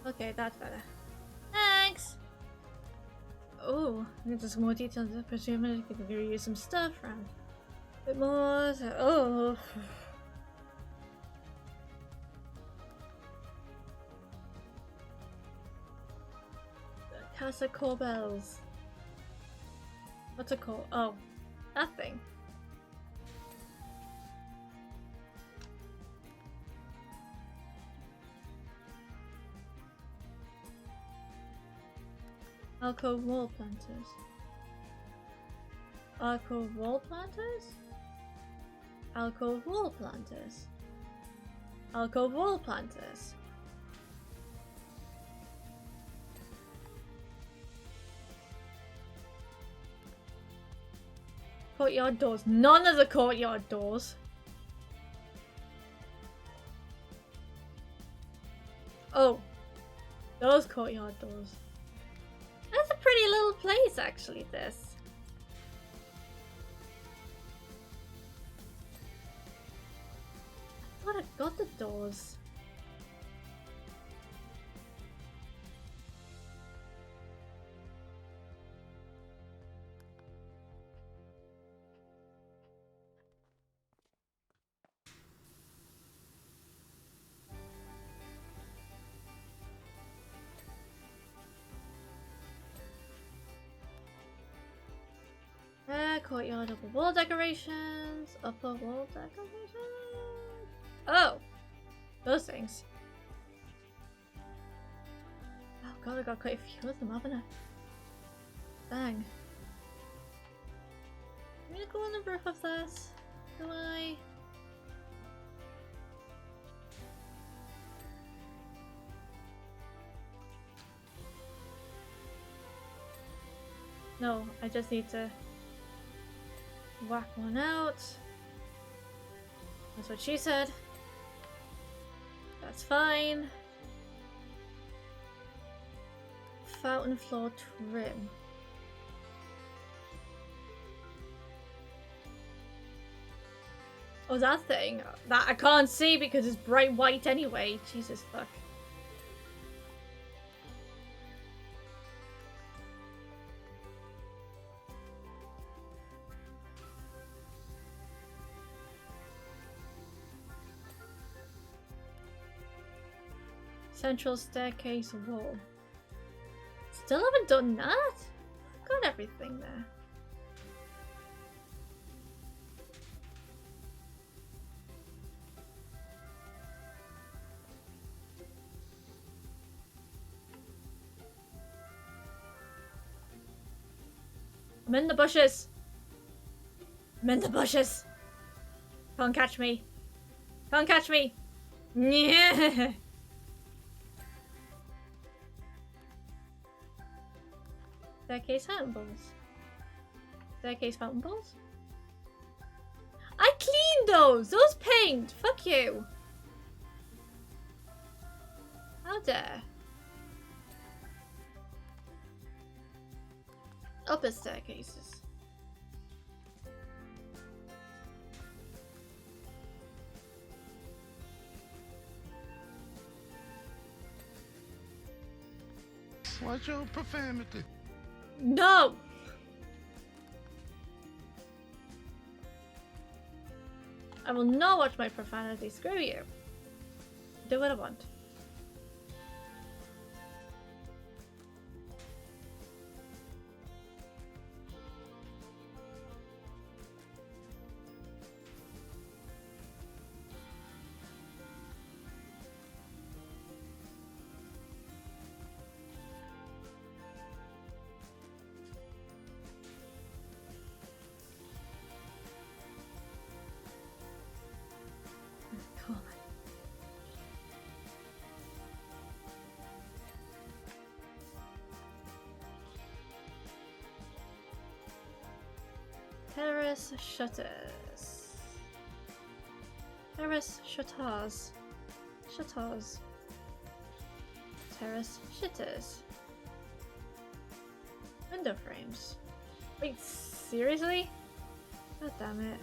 Okay, that's better. Thanks! Oh, I need some more details. I presume I could use some stuff around. A bit more. Oh. Casa Corbells. What's it called? Oh, that thing. Alcove wall planters. Alcove wall planters? Alcove wall planters. Alcove wall planters. Courtyard doors. None of the courtyard doors. Oh. Those courtyard doors. That's a pretty little place, actually, this. I thought I got the doors. Courtyard, upper wall decorations, upper wall decorations. Oh, those things. Oh god, I got quite a few of them, haven't I? Dang. I'm gonna go on the roof of this. Do I? No, I just need to whack one out. That's what she said. That's fine. Fountain floor trim. Oh, that thing. That I can't see because it's bright white anyway. Jesus fuck. Central staircase wall. Still haven't done that? Got everything there. I'm in the bushes. I'm in the bushes. Can't catch me. Can't catch me. Yeah. Staircase fountain balls. Staircase fountain balls? I cleaned those! Those paint! Fuck you! How dare? Upper staircases. Watch your profanity. No! I will not watch my profanity. Screw you. Do what I want. Terrace shutters. Terrace shutters. Shutters. Terrace shutters. Window frames. Wait, seriously? God damn it.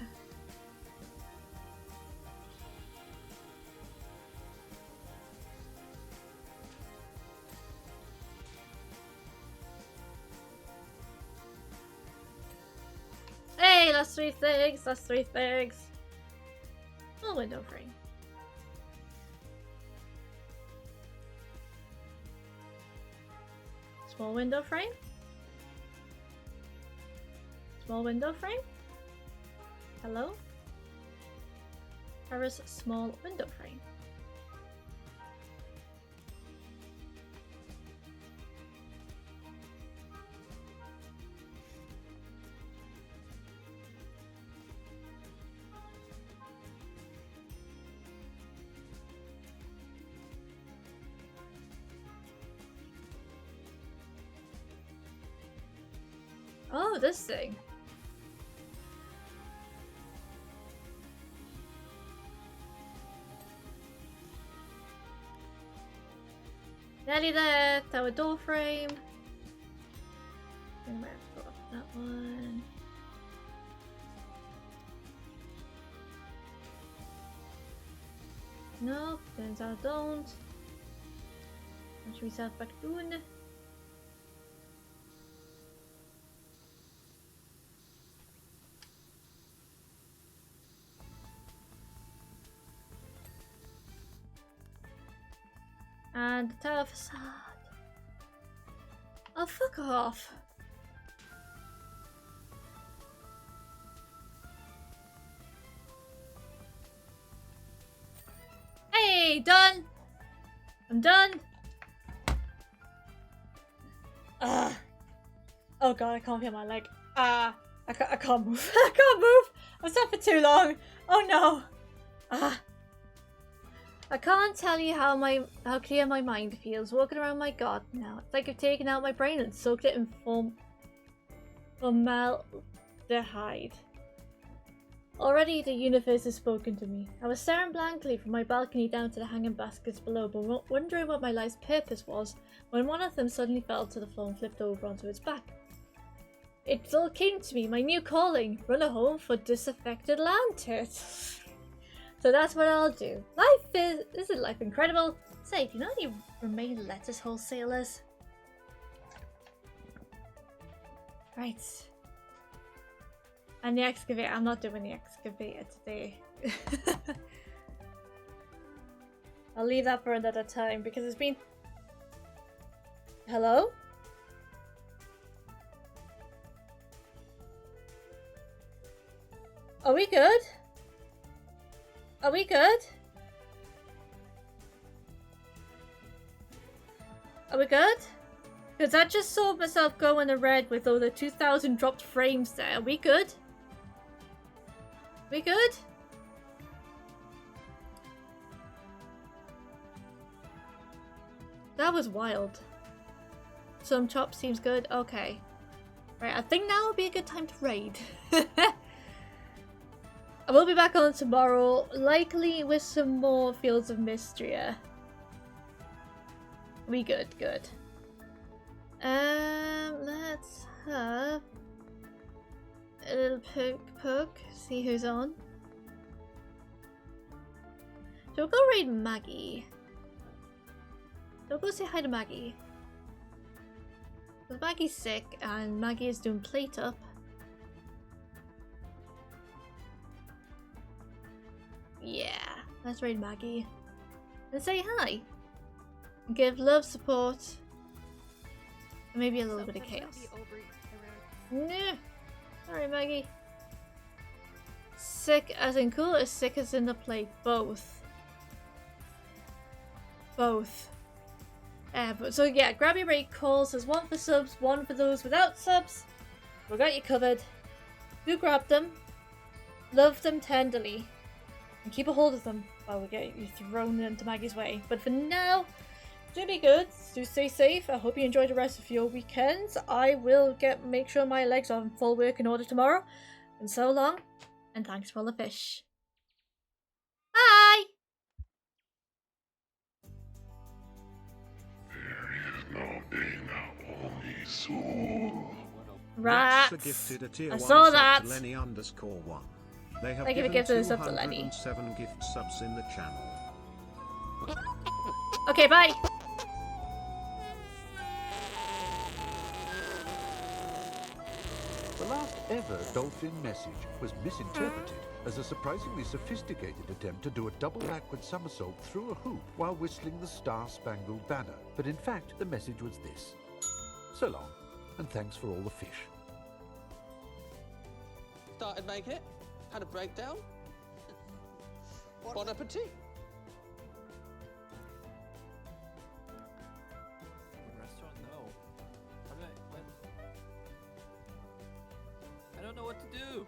Hey, that's 3 things. That's 3 things. Oh, window frame. Small window frame. Small window frame. Hello? Where is small window frame? Oh, this thing. Nearly there. Tower door frame. I might have to put up that one. No, turns out I don't. Let's reset back doing. And the tower facade. Oh, fuck off. Hey, done. I'm done. Oh god, I can't feel my leg. I can't move. I can't move. I've sat for too long. Oh no. I can't tell you how clear my mind feels walking around my garden now. It's like I've taken out my brain and soaked it in formaldehyde. Already the universe has spoken to me. I was staring blankly from my balcony down to the hanging baskets below, but wondering what my life's purpose was, when one of them suddenly fell to the floor and flipped over onto its back. It all came to me, my new calling, run a home for disaffected land tits. So that's what I'll do. Isn't life incredible? Say, do you know any remain lettuce wholesalers? Right. And the excavator, I'm not doing the excavator today. I'll leave that for another time because it's been... Hello? Are we good? Are we good? Are we good? Because I just saw myself go in the red with all the 2,000 dropped frames there. Are we good? We good? That was wild. Some chop seems good. Okay. Right, I think now would be a good time to raid. I will be back on tomorrow, likely with some more Fields of Mystria. We good. Let's have a little poke, see who's on. So we'll go raid Maggie. So we'll go say hi to Maggie. Because Maggie's sick and Maggie is doing plate up. Yeah, let's raid Maggie. And say hi. Give love, support, and maybe a little bit of chaos. Nah. Sorry, Maggie. Sick as in cool or sick as in the plate? Both. Both. So yeah, grab your raid calls. There's one for subs, one for those without subs. We got you covered. Do grab them. Love them tenderly. And keep a hold of them while we get you thrown into Maggie's way. But for now, do be good. Do stay safe. I hope you enjoy the rest of your weekends. I will make sure my legs are in full working order tomorrow. And so long, and thanks for all the fish. Bye! There is no being only soul. Rats. Gifted a tier I 1 saw sub that. to Lenny_1. They have Thank you for given gifting a sub to Lenny. 207 gift subs in the channel. Okay, bye. The last ever dolphin message was misinterpreted as a surprisingly sophisticated attempt to do a double backward somersault through a hoop while whistling the Star-Spangled Banner. But in fact, the message was this. So long, and thanks for all the fish. Started making it, had a breakdown. Bon appetit. Restaurant? No. How do I don't know what to do.